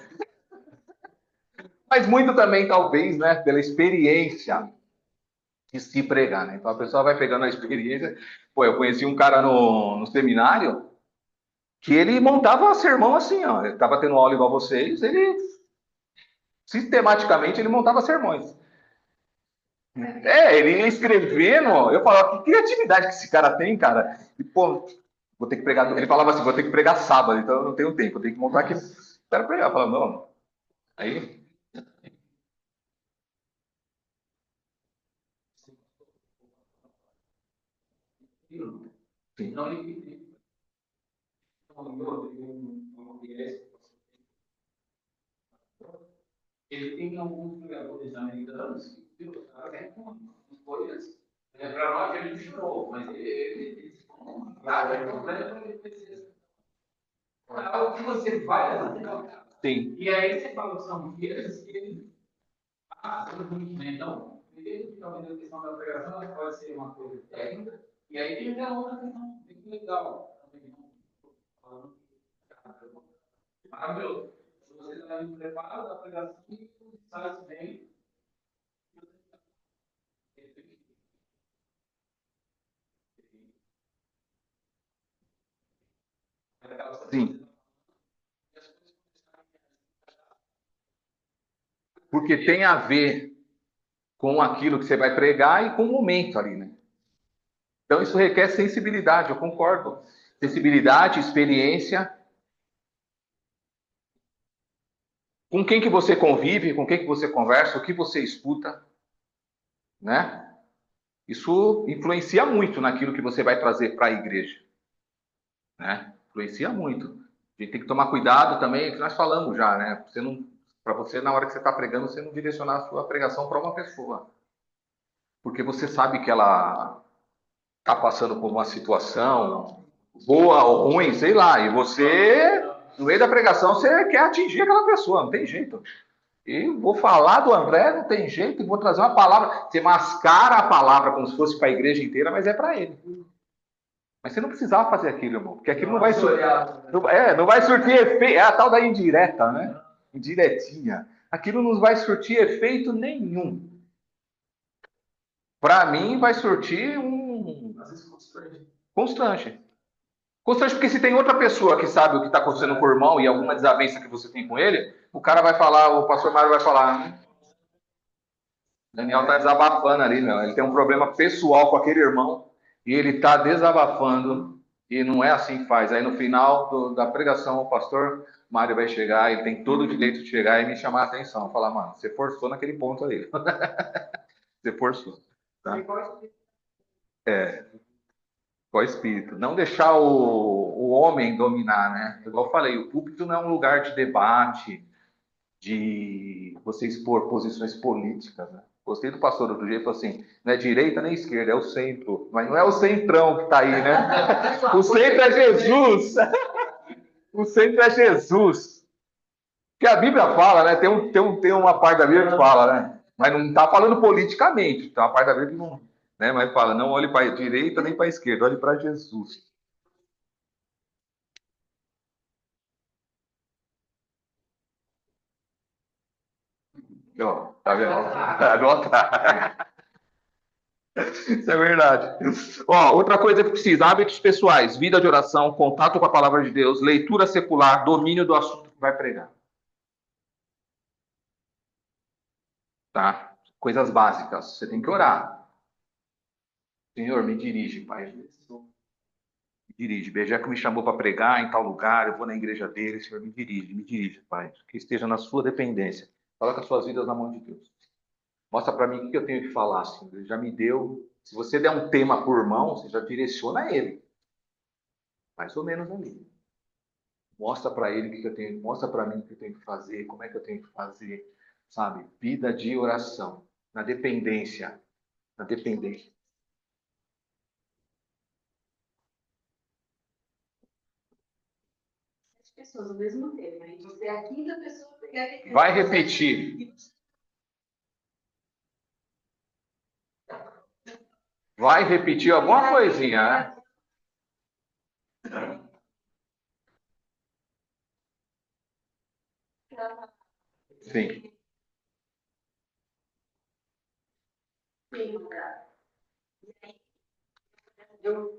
Mas muito também, talvez, né, pela experiência de se pregar, né? Então a pessoa vai pegando a experiência. Pô, eu conheci um cara no seminário que ele montava sermão assim, ó. Ele estava tendo aula igual vocês, ele sistematicamente ele montava sermões. Ele ia escrevendo, eu falava, que criatividade que esse cara tem, cara. E, pô, vou ter que pregar. Ele falava assim, vou ter que pregar sábado, então eu não tenho tempo, eu tenho que montar aqui. Quero pregar. Eu falava, não. Aí, sim. Não, ele tem alguns pregadores americanos que os caras com coisas. Para nós ele ensinou, mas ele é problema para ele. É algo que você vai fazer. Sim. E aí você fala que são coisas que ele muito, né? Então, talvez a questão da pregação ela pode ser uma coisa técnica, e aí tem uma outra questão muito legal. Maravilhoso. Se você está indo preparado da pregação, sai bem. Sim. Porque tem a ver com aquilo que você vai pregar e com o momento ali, né? Então isso requer sensibilidade, eu concordo. Sensibilidade, experiência. Com quem que você convive, com quem que você conversa, o que você escuta, né? Isso influencia muito naquilo que você vai trazer para a igreja, né? Influencia muito. A gente tem que tomar cuidado também, que nós falamos já, né? Você não, para você na hora que você está pregando, você não direcionar a sua pregação para uma pessoa, porque você sabe que ela está passando por uma situação boa ou ruim, sei lá, e você no meio da pregação você quer atingir aquela pessoa, não tem jeito. E vou falar do André, não tem jeito, e vou trazer uma palavra. Você mascara a palavra como se fosse para a igreja inteira, mas é para ele. Mas você não precisava fazer aquilo, irmão, porque aquilo não vai surtir. Não vai surtir efeito. É a tal da indireta, né? Indiretinha. Aquilo não vai surtir efeito nenhum. Para mim, vai surtir um constante. Constante, porque se tem outra pessoa que sabe o que está acontecendo com o irmão e alguma desavença que você tem com ele, o cara vai falar, o pastor Mário vai falar. Daniel está desabafando ali, meu. Ele tem um problema pessoal com aquele irmão e ele está desabafando e não é assim que faz. Aí no final da pregação, o pastor Mário vai chegar, ele tem todo o direito de chegar e me chamar a atenção. Falar, mano, você forçou naquele ponto ali. Você forçou. Tá? Qual espírito? Não deixar o homem dominar, né? Igual eu falei, o púlpito não é um lugar de debate, de você expor posições políticas, né? Gostei do pastor outro dia, falou assim, não é direita nem esquerda, é o centro. Mas não é o centrão que está aí, né? O centro é Jesus. O centro é Jesus. Que a Bíblia fala, né? Tem uma parte da Bíblia que fala, né? Mas não está falando politicamente. Tem uma parte da Bíblia que não... Né? Mas fala, não olhe para a direita nem para a esquerda, olhe para Jesus. Ó, tá vendo? Anota. Isso é verdade. Ó, outra coisa que precisa: hábitos pessoais, vida de oração, contato com a palavra de Deus, leitura secular, domínio do assunto que vai pregar. Tá? Coisas básicas. Você tem que orar. Senhor, me dirige, Pai. Me dirige. Bejeco me chamou para pregar em tal lugar, eu vou na igreja dele. Senhor, me dirige, Pai. Que esteja na sua dependência. Coloca as suas vidas na mão de Deus. Mostra para mim o que eu tenho que falar, Senhor. Ele já me deu. Se você der um tema por mão, você já direciona ele. Mais ou menos ali. Mostra para ele o que eu tenho, mostra para mim o que eu tenho que fazer, como é que eu tenho que fazer, sabe? Vida de oração, na dependência, na dependência. As pessoas ao mesmo tempo, aí você é a quinta pessoa a pegar aquele Vai repetir. Vai repetir alguma coisinha, né? Sim. Eu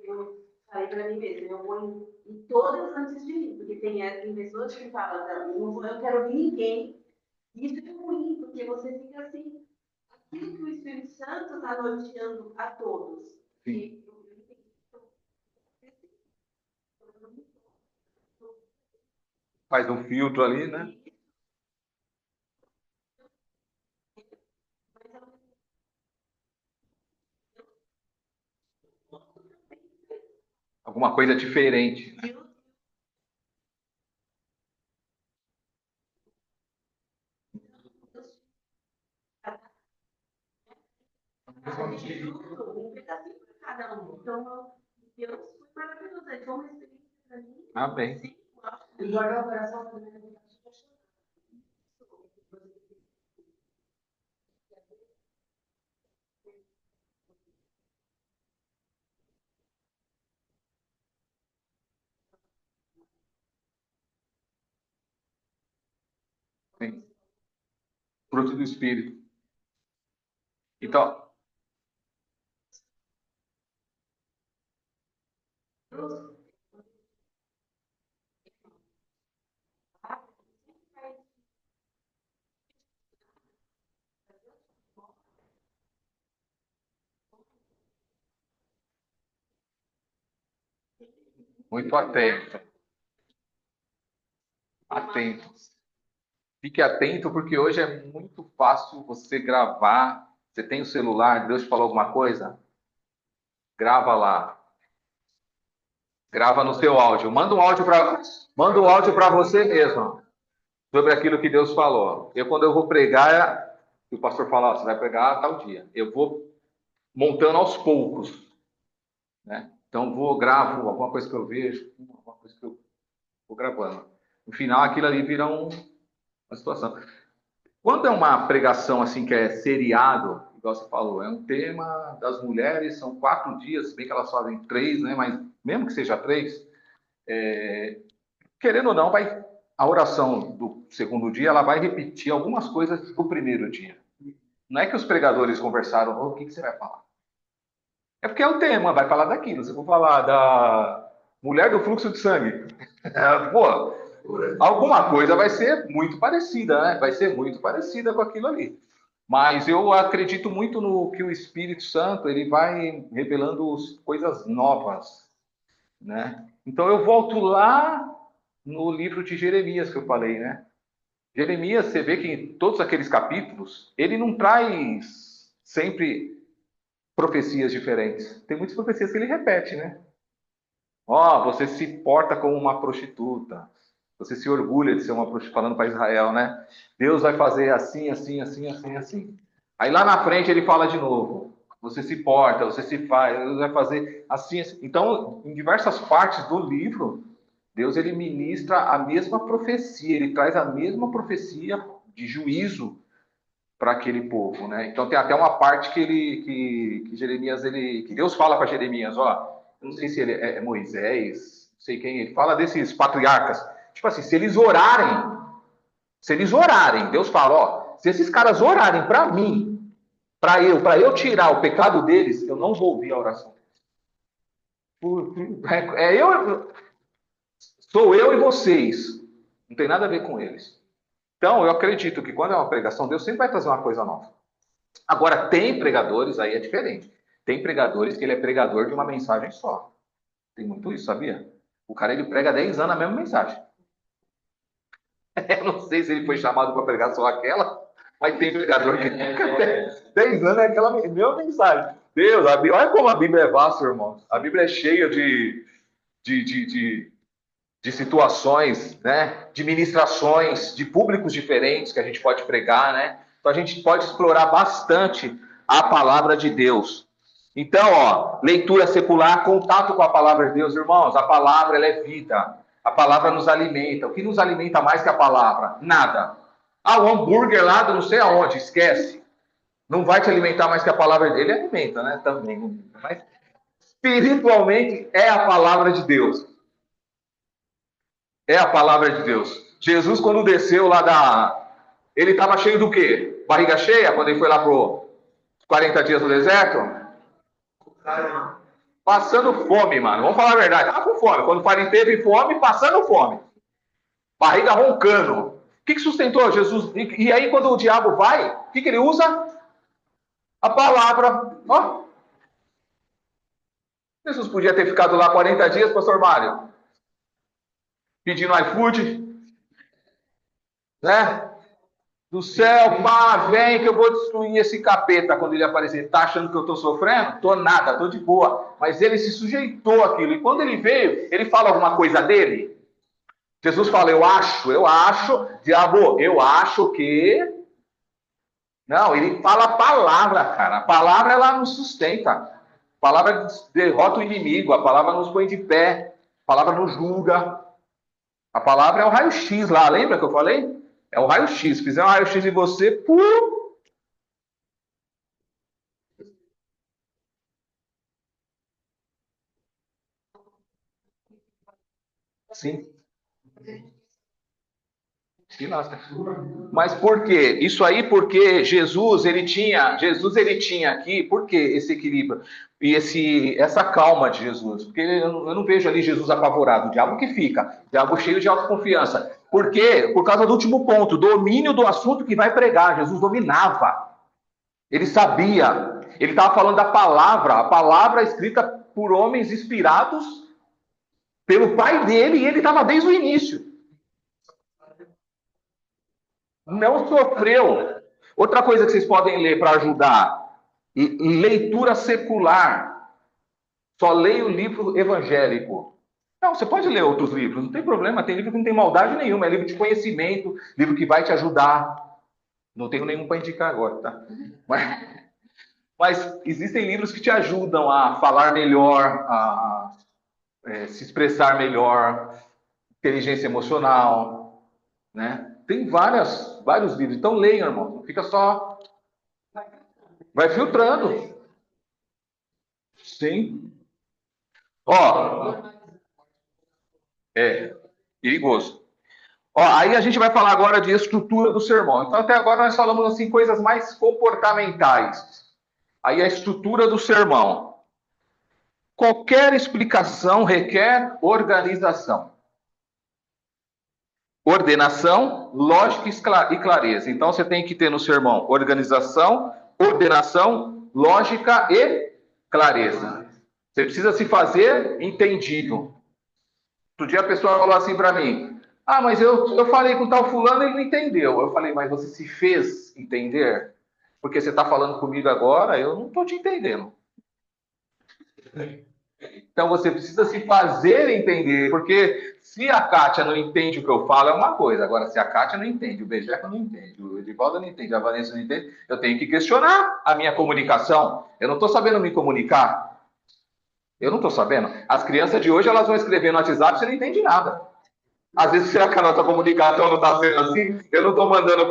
falei para mim mesma, eu vou em todas antes de mim, porque tem pessoas que falam, não, eu não quero ouvir ninguém. Isso é ruim, porque você fica assim, aquilo que o Espírito Santo está norteando a todos. Sim. Faz um filtro ali, né? Alguma coisa diferente. Um pedacinho para cada um. Então, Deus foi maravilhoso. Ele foi uma experiência para mim. Amém. E guardar o coração também. Sim. Fruto do Espírito. Então, muito atento. Atento. Fique atento, porque hoje é muito fácil você gravar. Você tem o celular, Deus te falou alguma coisa? Grava lá. Grava no seu áudio. Manda um áudio para você mesmo sobre aquilo que Deus falou. Quando eu vou pregar, o pastor fala, você vai pregar tal dia. Eu vou montando aos poucos, né? Então gravo alguma coisa que eu vejo, alguma coisa que eu vou gravando. No final, aquilo ali vira uma situação. Quando é uma pregação assim que é seriado, igual você falou, é um tema das mulheres, são 4 dias, se bem que elas fazem 3, né? Mas mesmo que seja 3, querendo ou não, a oração do segundo dia, ela vai repetir algumas coisas do primeiro dia. Não é que os pregadores conversaram, o que você vai falar? É porque é o tema, vai falar daquilo. Se eu for falar da mulher do fluxo de sangue, pô, alguma coisa vai ser muito parecida, né? Vai ser muito parecida com aquilo ali. Mas eu acredito muito no que o Espírito Santo ele vai revelando coisas novas, né? Então eu volto lá no livro de Jeremias que eu falei, né? Jeremias, você vê que em todos aqueles capítulos, ele não traz sempre profecias diferentes. Tem muitas profecias que ele repete, né? Ó, você se porta como uma prostituta. Você se orgulha de ser uma prostituta, falando para Israel, né? Deus vai fazer assim, assim, assim, assim, assim. Aí lá na frente ele fala de novo. Você se porta, você se faz, Deus vai fazer assim, assim. Então, em diversas partes do livro, Deus ele ministra a mesma profecia, ele traz a mesma profecia de juízo para aquele povo, né? Então tem até uma parte que Jeremias que Deus fala para Jeremias, ó, eu não sei se ele é Moisés, não sei quem, ele fala desses patriarcas, tipo assim, se eles orarem, Deus fala, ó, se esses caras orarem para mim, para eu tirar o pecado deles, eu não vou ouvir a oração. Sou eu e vocês. Não tem nada a ver com eles. Então, eu acredito que quando é uma pregação, Deus sempre vai trazer uma coisa nova. Agora, tem pregadores, aí é diferente. Tem pregadores que ele é pregador de uma mensagem só. Tem muito isso, sabia? O cara, ele prega 10 anos a mesma mensagem. Eu não sei se ele foi chamado para pregar só aquela, mas tem pregador que fica 10 anos é aquela mesma mensagem. Deus, olha como a Bíblia é vasta, irmãos. A Bíblia é cheia de situações, né? De ministrações, de públicos diferentes que a gente pode pregar, né? Então a gente pode explorar bastante a palavra de Deus. Então, ó, leitura secular, contato com a palavra de Deus, irmãos. A palavra, ela é vida. A palavra nos alimenta. O que nos alimenta mais que a palavra? Nada. Ah, o hambúrguer lá do não sei aonde, esquece. Não vai te alimentar mais que a palavra dele. Ele alimenta, né? Também. Mas espiritualmente é a palavra de Deus. É a palavra de Deus. Jesus, quando desceu lá ele estava cheio do quê? Barriga cheia, quando ele foi lá para os 40 dias no deserto? Passando fome, mano. Vamos falar a verdade. Estava com fome. Quando o farinha teve fome, passando fome. Barriga roncando. O que sustentou Jesus? E aí, quando o diabo vai, o que ele usa? A palavra. Ó. Jesus podia ter ficado lá 40 dias, pastor Mário. Pedindo iFood. Né? Do céu, pá, vem que eu vou destruir esse capeta quando ele aparecer. Tá achando que eu tô sofrendo? Tô nada, tô de boa. Mas ele se sujeitou àquilo. E quando ele veio, ele fala alguma coisa dele. Jesus fala, eu acho, diabo, eu acho que... Não, ele fala a palavra, cara. A palavra, ela nos sustenta. A palavra derrota o inimigo. A palavra nos põe de pé. A palavra nos julga. A palavra é o raio-x lá. Lembra que eu falei? É o raio-x. Se fizer um raio-x em você, sim. Se lasca. Mas por quê? Isso aí porque Jesus ele tinha aqui, por que esse equilíbrio? E essa calma de Jesus? Porque eu não vejo ali Jesus apavorado, o diabo que fica, o diabo cheio de autoconfiança. Por quê? Por causa do último ponto, domínio do assunto que vai pregar. Jesus dominava. Ele sabia. Ele estava falando da palavra, a palavra escrita por homens inspirados pelo pai dele, e ele estava desde o início. Não sofreu. Outra coisa que vocês podem ler para ajudar: leitura secular. Só leia o livro evangélico. Não, você pode ler outros livros, não tem problema. Tem livro que não tem maldade nenhuma, é livro de conhecimento, livro que vai te ajudar. Não tenho nenhum para indicar agora, tá? Mas existem livros que te ajudam a falar melhor, a se expressar melhor, inteligência emocional, né? Tem vários livros. Então leiam, irmão. Não fica só... Vai filtrando. Sim. Ó, é perigoso. Ó, aí a gente vai falar agora de estrutura do sermão. Então até agora nós falamos assim coisas mais comportamentais. Aí a estrutura do sermão. Qualquer explicação requer organização. Ordenação, lógica e clareza. Então você tem que ter no sermão organização, ordenação, lógica e clareza. Você precisa se fazer entendido. Outro dia a pessoa falou assim para mim: ah, mas eu falei com tal fulano e ele não entendeu. Eu falei, mas você se fez entender? Porque você está falando comigo agora, eu não estou te entendendo. Então você precisa se fazer entender, porque se a Kátia não entende o que eu falo é uma coisa, agora se a Kátia não entende, o Bejeca não entende, o Edivaldo não entende, a Vanessa não entende, eu tenho que questionar a minha comunicação. Eu não estou sabendo me comunicar. Eu não estou sabendo. As crianças de hoje, elas vão escrever no WhatsApp, você não entende nada. Às vezes, será que a nossa comunicação não está sendo assim? Eu não estou mandando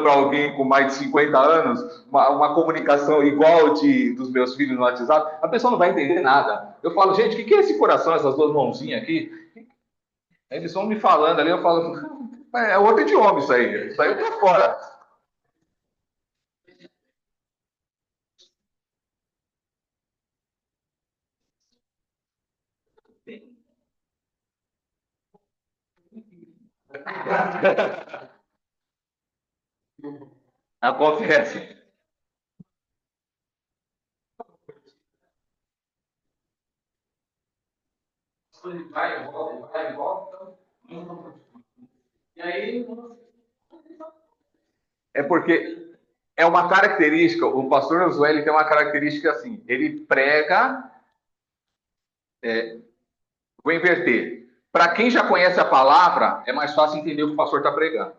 para alguém com mais de 50 anos uma comunicação igual dos meus filhos no WhatsApp. A pessoa não vai entender nada. Eu falo, gente, o que é esse coração, essas duas mãozinhas aqui? Eles vão me falando ali, eu falo, É outro idioma isso aí. Isso aí eu tô fora. Acontece. Ele vai e volta, então. E aí, É porque é uma característica, o pastor Josué ele tem uma característica assim, ele prega, vou inverter. Para quem já conhece a palavra, é mais fácil entender o que o pastor está pregando.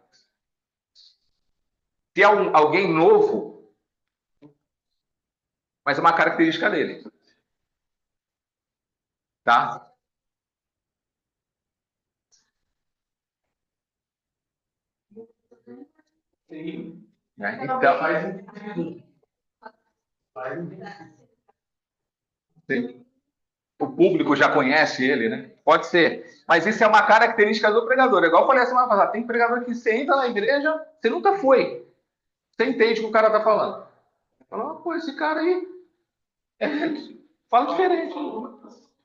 Se é alguém novo, mas é uma característica dele, tá? sim. Né? Então, sim. O público já conhece ele, né? Pode ser. Mas isso é uma característica do pregador. É igual eu falei a semana passada, tem pregador que você entra na igreja, você nunca foi. Você entende o que o cara tá falando. Fala, pô, esse cara aí fala diferente.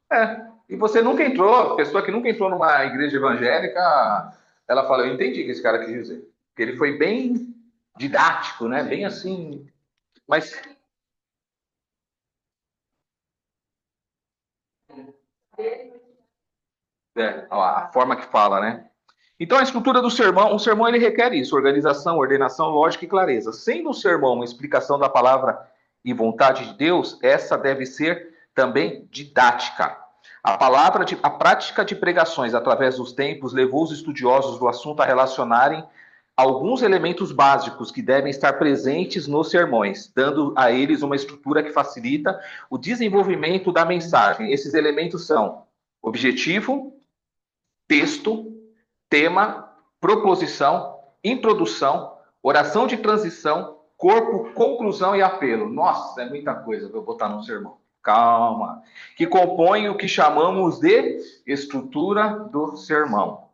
É. E você nunca entrou, a pessoa que nunca entrou numa igreja evangélica, ela fala, eu entendi o que esse cara quis dizer. Porque ele foi bem didático, né? Bem assim. Mas a forma que fala, né? Então a estrutura do sermão, o sermão ele requer isso, organização, ordenação, lógica e clareza. Sendo o sermão uma explicação da palavra e vontade de Deus, essa deve ser também didática. A prática de pregações através dos tempos levou os estudiosos do assunto a relacionarem alguns elementos básicos que devem estar presentes nos sermões, dando a eles uma estrutura que facilita o desenvolvimento da mensagem. Esses elementos são objetivo, texto, tema, proposição, introdução, oração de transição, corpo, conclusão e apelo. Nossa, é muita coisa para eu botar no sermão. Calma. Que compõe o que chamamos de estrutura do sermão,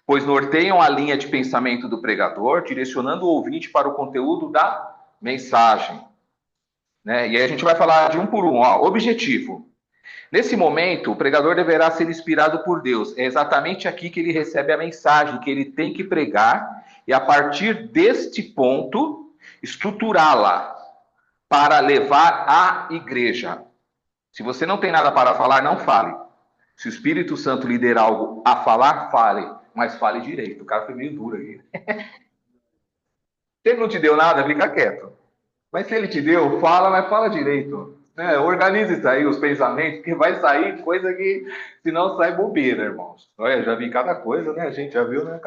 pois norteiam a linha de pensamento do pregador, direcionando o ouvinte para o conteúdo da mensagem. Né? E aí a gente vai falar de um por um. Ó, objetivo. Nesse momento, o pregador deverá ser inspirado por Deus. É exatamente aqui que ele recebe a mensagem que ele tem que pregar, e a partir deste ponto, estruturá-la para levar à igreja. Se você não tem nada para falar, não fale. Se o Espírito Santo lhe der algo a falar, fale. Mas fale direito. O cara foi meio duro aí. Se ele não te deu nada, fica quieto. Mas se ele te deu, fala, mas fala direito. Né? Organize isso aí, os pensamentos, porque vai sair coisa que, senão sai bobeira, irmãos. Olha, já vi cada coisa, né? A gente já viu, né?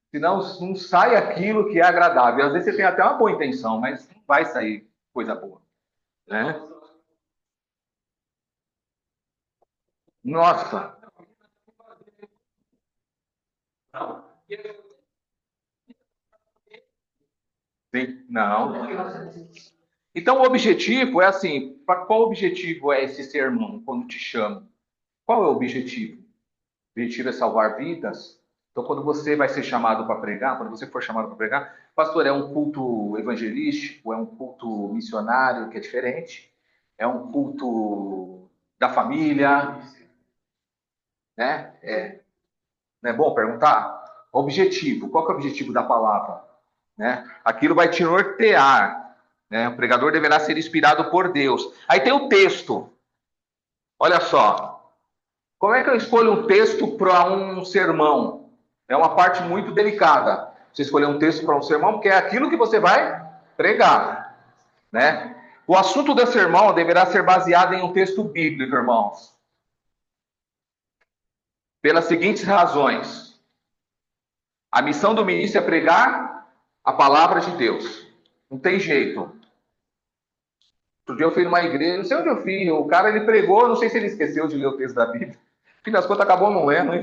Senão não sai aquilo que é agradável. Às vezes você tem até uma boa intenção, mas não vai sair coisa boa. Né? Nossa, sim, não. Então o objetivo é assim, para qual objetivo é esse sermão quando te chamo? Qual é o objetivo? O objetivo é salvar vidas? Então, quando você vai ser chamado para pregar, quando você for chamado para pregar, pastor, é um culto evangelístico, é um culto missionário, que é diferente, é um culto da família, né? Não é bom perguntar? Objetivo, qual que é o objetivo da palavra? Né? Aquilo vai te nortear, né? O pregador deverá ser inspirado por Deus. Aí tem o texto. Olha só, como é que eu escolho um texto para um sermão? É uma parte muito delicada. Você escolher um texto para um sermão, porque é aquilo que você vai pregar, né? O assunto do sermão deverá ser baseado em um texto bíblico, irmãos. Pelas seguintes razões. A missão do ministro é pregar a palavra de Deus. Não tem jeito. Outro dia eu fui numa igreja, não sei onde eu fui, o cara ele pregou, não sei se ele esqueceu de ler o texto da Bíblia. No fim das contas acabou não lendo,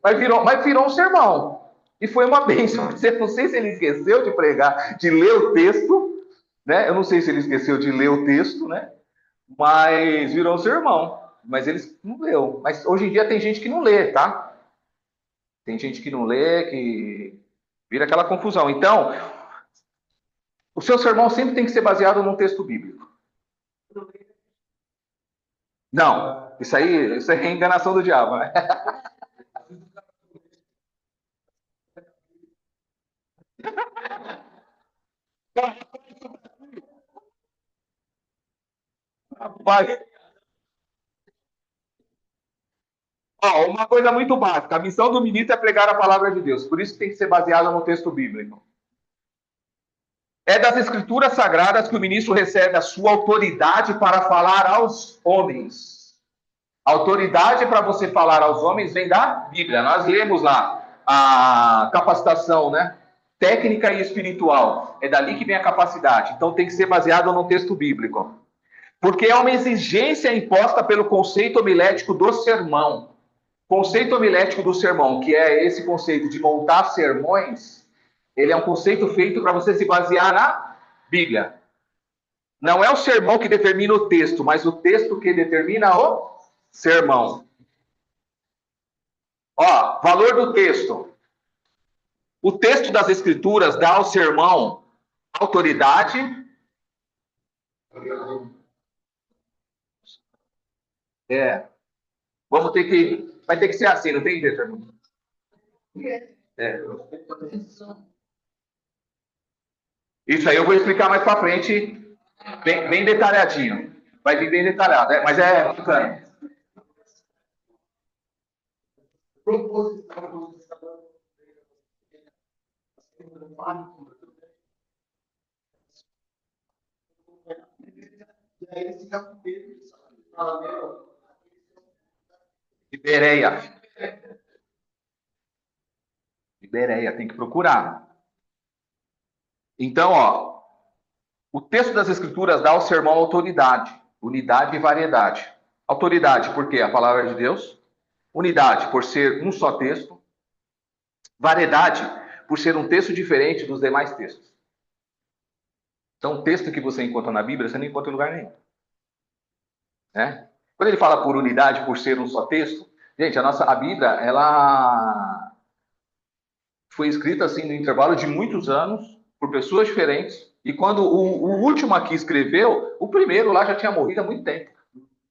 mas virou um sermão. E foi uma bênção. Não sei se ele esqueceu de pregar, de ler o texto, né? Eu não sei se ele esqueceu de ler o texto, né? Mas virou um sermão. Mas eles não leu. Mas hoje em dia tem gente que não lê, tá? Tem gente que não lê, que vira aquela confusão. Então, o seu sermão sempre tem que ser baseado num texto bíblico. Não, isso aí é enganação do diabo, né? Rapaz, ó, uma coisa muito básica, a missão do ministro é pregar a palavra de Deus, por isso que tem que ser baseado no texto bíblico. É das escrituras sagradas que o ministro recebe a sua autoridade para falar aos homens. A autoridade para você falar aos homens vem da Bíblia. Nós lemos lá a capacitação, né? Técnica e espiritual. É dali que vem a capacidade. Então tem que ser baseado no texto bíblico. Porque é uma exigência imposta pelo conceito homilético do sermão. Conceito homilético do sermão, que é esse conceito de montar sermões, ele é um conceito feito para você se basear na Bíblia. Não é o sermão que determina o texto, mas o texto que determina o sermão. Ó, valor do texto. O texto das Escrituras dá ao sermão autoridade. É. Vamos ter que. Vai ter que ser assim, não tem jeito. É. Isso aí eu vou explicar mais para frente, bem detalhadinho. Vai vir bem detalhado, mas é bacana. De Bereia, tem que procurar. Então, ó, o texto das Escrituras dá ao sermão autoridade, unidade e variedade. Autoridade, porque é a palavra de Deus. Unidade, por ser um só texto. Variedade, por ser um texto diferente dos demais textos. Então, o texto que você encontra na Bíblia, você não encontra em lugar nenhum. Né? Quando ele fala por unidade, por ser um só texto, gente, a Bíblia, ela foi escrita assim no intervalo de muitos anos, por pessoas diferentes, e quando o último aqui escreveu, o primeiro lá já tinha morrido há muito tempo.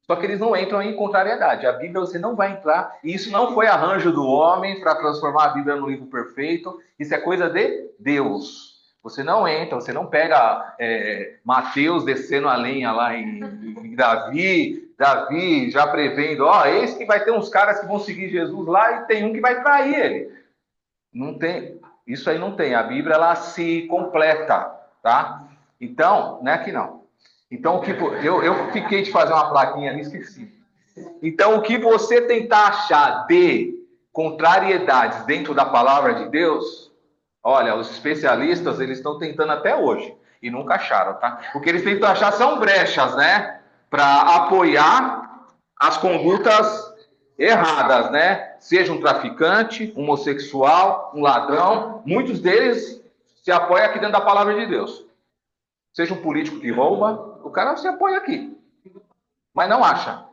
Só que eles não entram em contrariedade. A Bíblia você não vai entrar, e isso não foi arranjo do homem para transformar a Bíblia num livro perfeito, isso é coisa de Deus. Você não entra, você não pega Mateus descendo a lenha lá em Davi já prevendo, eis que vai ter uns caras que vão seguir Jesus lá e tem um que vai trair ele. Não tem, isso aí não tem. A Bíblia ela se completa, tá? Então, não é que não. Então, o que eu fiquei de fazer uma plaquinha ali, esqueci. Então, o que você tentar achar de contrariedades dentro da palavra de Deus, olha, os especialistas eles estão tentando até hoje e nunca acharam, tá? O que eles tentam achar são brechas, né? Para apoiar as condutas erradas, né? Seja um traficante, um homossexual, um ladrão, muitos deles se apoiam aqui dentro da palavra de Deus. Seja um político que rouba, o cara se apoia aqui, mas não acha.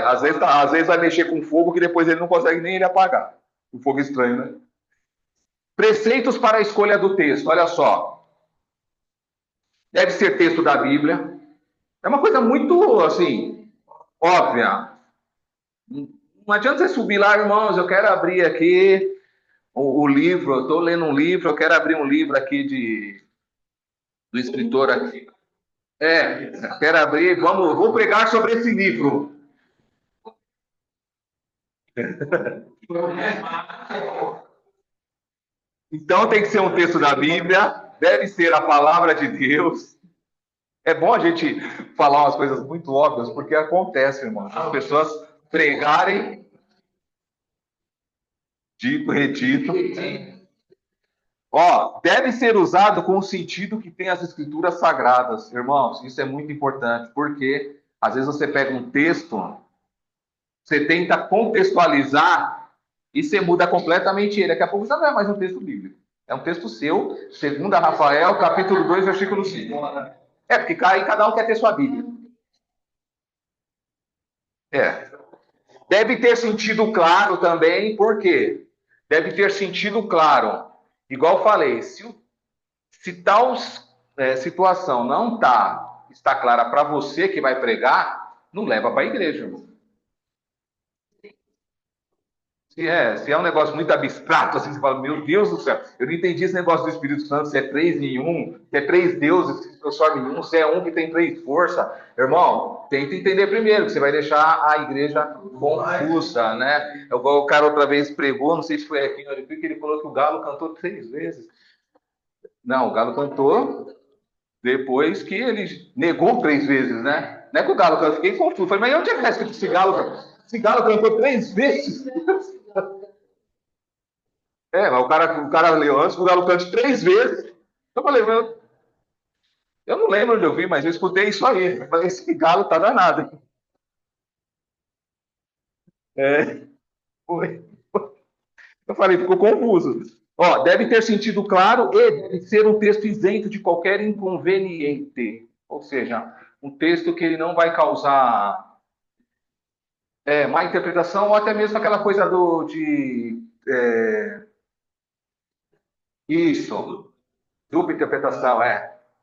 Às vezes vai mexer com fogo que depois ele não consegue nem ele apagar. Um fogo estranho, né? Preceitos para a escolha do texto, olha só. Deve ser texto da Bíblia. É uma coisa muito, assim, óbvia. Não adianta você subir lá, irmãos, eu quero abrir aqui o livro, eu estou lendo um livro, eu quero abrir um livro aqui do escritor aqui. Quero abrir, vou pregar sobre esse livro. Então tem que ser um texto da Bíblia, deve ser a palavra de Deus. É bom a gente falar umas coisas muito óbvias, porque acontece, irmão. As pessoas pregarem, dito, redito. Deve ser usado com o sentido que tem as escrituras sagradas. Irmãos, isso é muito importante, porque às vezes você pega um texto, você tenta contextualizar e você muda completamente ele. Daqui a pouco já não é mais um texto bíblico. É um texto seu, 2 Rafael, capítulo 2, versículo 5. Porque aí cada um quer ter sua Bíblia. É. Deve ter sentido claro também, por quê? Deve ter sentido claro. Igual eu falei, se tal situação não está clara para você que vai pregar, não leva para a igreja, irmão. Se é um negócio muito abstrato, assim, você fala, meu Deus do céu, eu não entendi esse negócio do Espírito Santo, se é três em um, se é três deuses que se transformam em um, se é um que tem três forças. Irmão, tenta entender primeiro, que você vai deixar a igreja confusa, né? O cara outra vez pregou, não sei se foi aqui no Olimpíada, que ele falou que o Galo cantou 3 vezes. Não, o Galo cantou depois que ele negou 3 vezes, né? Não é que o Galo cantou, fiquei confuso. Falei, mas onde é que está escrito esse Galo? Esse Galo cantou 3 vezes? Mas o cara leu antes que o Galo cante 3 vezes. Eu falei, eu não lembro onde eu vi, mas eu escutei isso aí. Eu falei, esse Galo tá danado, hein? É, foi. Eu falei, ficou confuso. Ó, deve ter sentido claro e deve ser um texto isento de qualquer inconveniente. Ou seja, um texto que ele não vai causar má interpretação ou até mesmo aquela coisa isso, dupla interpretação,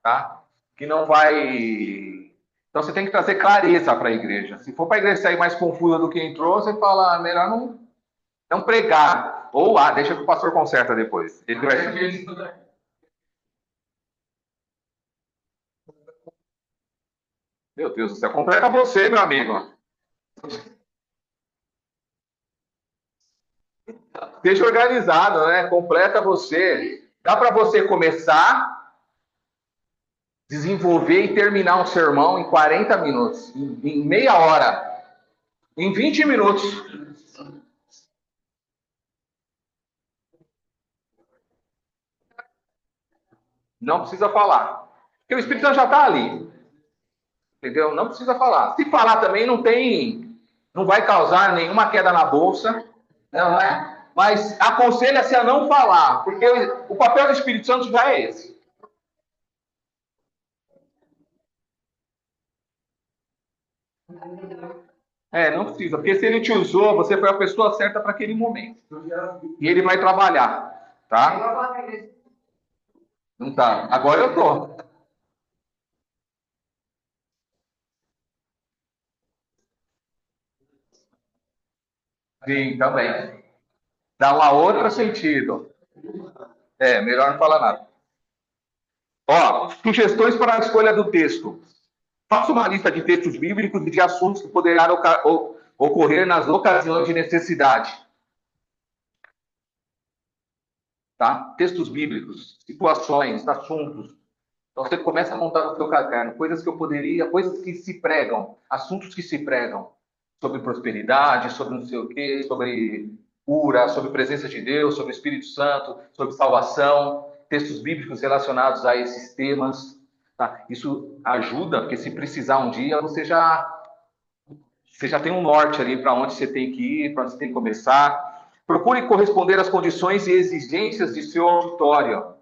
tá? Que não vai. Então você tem que trazer clareza para a igreja. Se for para a igreja sair mais confusa do que entrou, você fala, melhor não pregar. Ou, deixa que o pastor conserta depois. Ele vai... Meu Deus do céu, completa você, meu amigo. Seja organizado, né? Completa você. Dá para você começar, desenvolver e terminar um sermão em 40 minutos, em meia hora, em 20 minutos. Não precisa falar. Porque o Espírito Santo já está ali. Entendeu? Não precisa falar. Se falar também não vai causar nenhuma queda na bolsa, não é? Mas aconselha-se a não falar, porque o papel do Espírito Santo já é esse. Não precisa, porque se ele te usou, você foi a pessoa certa para aquele momento. E ele vai trabalhar, tá? Não tá. Agora eu tô. Sim, também. Dá um outro sentido. Melhor não falar nada. Ó, sugestões para a escolha do texto. Faça uma lista de textos bíblicos e de assuntos que poderão ocorrer nas ocasiões de necessidade. Tá? Textos bíblicos, situações, assuntos. Então você começa a montar no seu caderno coisas que se pregam, assuntos que se pregam sobre prosperidade, sobre não sei o quê, sobre cura, sobre presença de Deus, sobre Espírito Santo, sobre salvação, textos bíblicos relacionados a esses temas. Tá? Isso ajuda, porque se precisar um dia, você já tem um norte ali para onde você tem que ir, para onde você tem que começar. Procure corresponder às condições e exigências de seu auditório.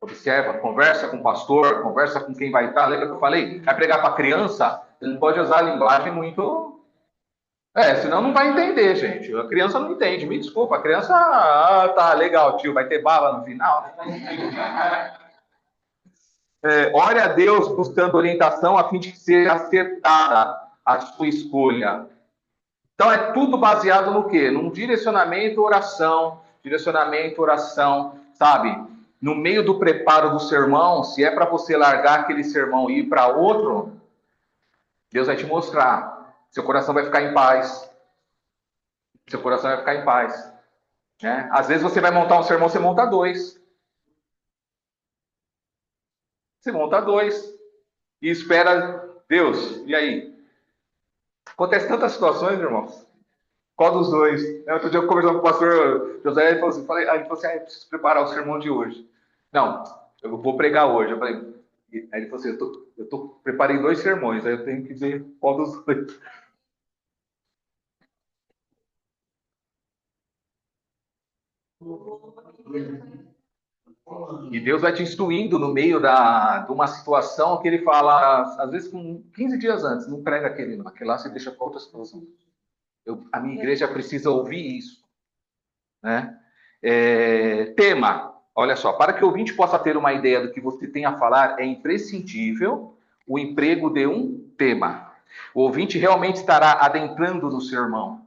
Observa, conversa com o pastor, conversa com quem vai estar. Lembra que eu falei? Vai pregar para criança, ele não pode usar a linguagem muito. Senão não vai entender, gente. A criança não entende. Me desculpa, a criança. Tá, legal, tio, vai ter bala no final. Ore a Deus buscando orientação a fim de ser acertada a sua escolha. Então é tudo baseado no quê? Num direcionamento, oração, sabe? No meio do preparo do sermão, se é para você largar aquele sermão e ir para outro, Deus vai te mostrar. Seu coração vai ficar em paz. Seu coração vai ficar em paz. Né? Às vezes você vai montar um sermão, você monta dois. Você monta dois. E espera Deus. E aí? Acontece tantas situações, irmãos. Qual dos dois? Outro dia eu conversando com o pastor José, ele falou assim, eu preciso preparar o sermão de hoje. Não, eu vou pregar hoje. Eu falei, aí ele falou assim, preparei 2 sermões, aí eu tenho que ver qual dos dois. E Deus vai te instruindo no meio de uma situação que ele fala, às vezes com 15 dias antes, não prega aquele não, aquele lá você deixa para outra situação. A minha igreja precisa ouvir isso, né? Tema, olha só, para que o ouvinte possa ter uma ideia do que você tem a falar, é imprescindível o emprego de um tema. O ouvinte realmente estará adentrando no sermão.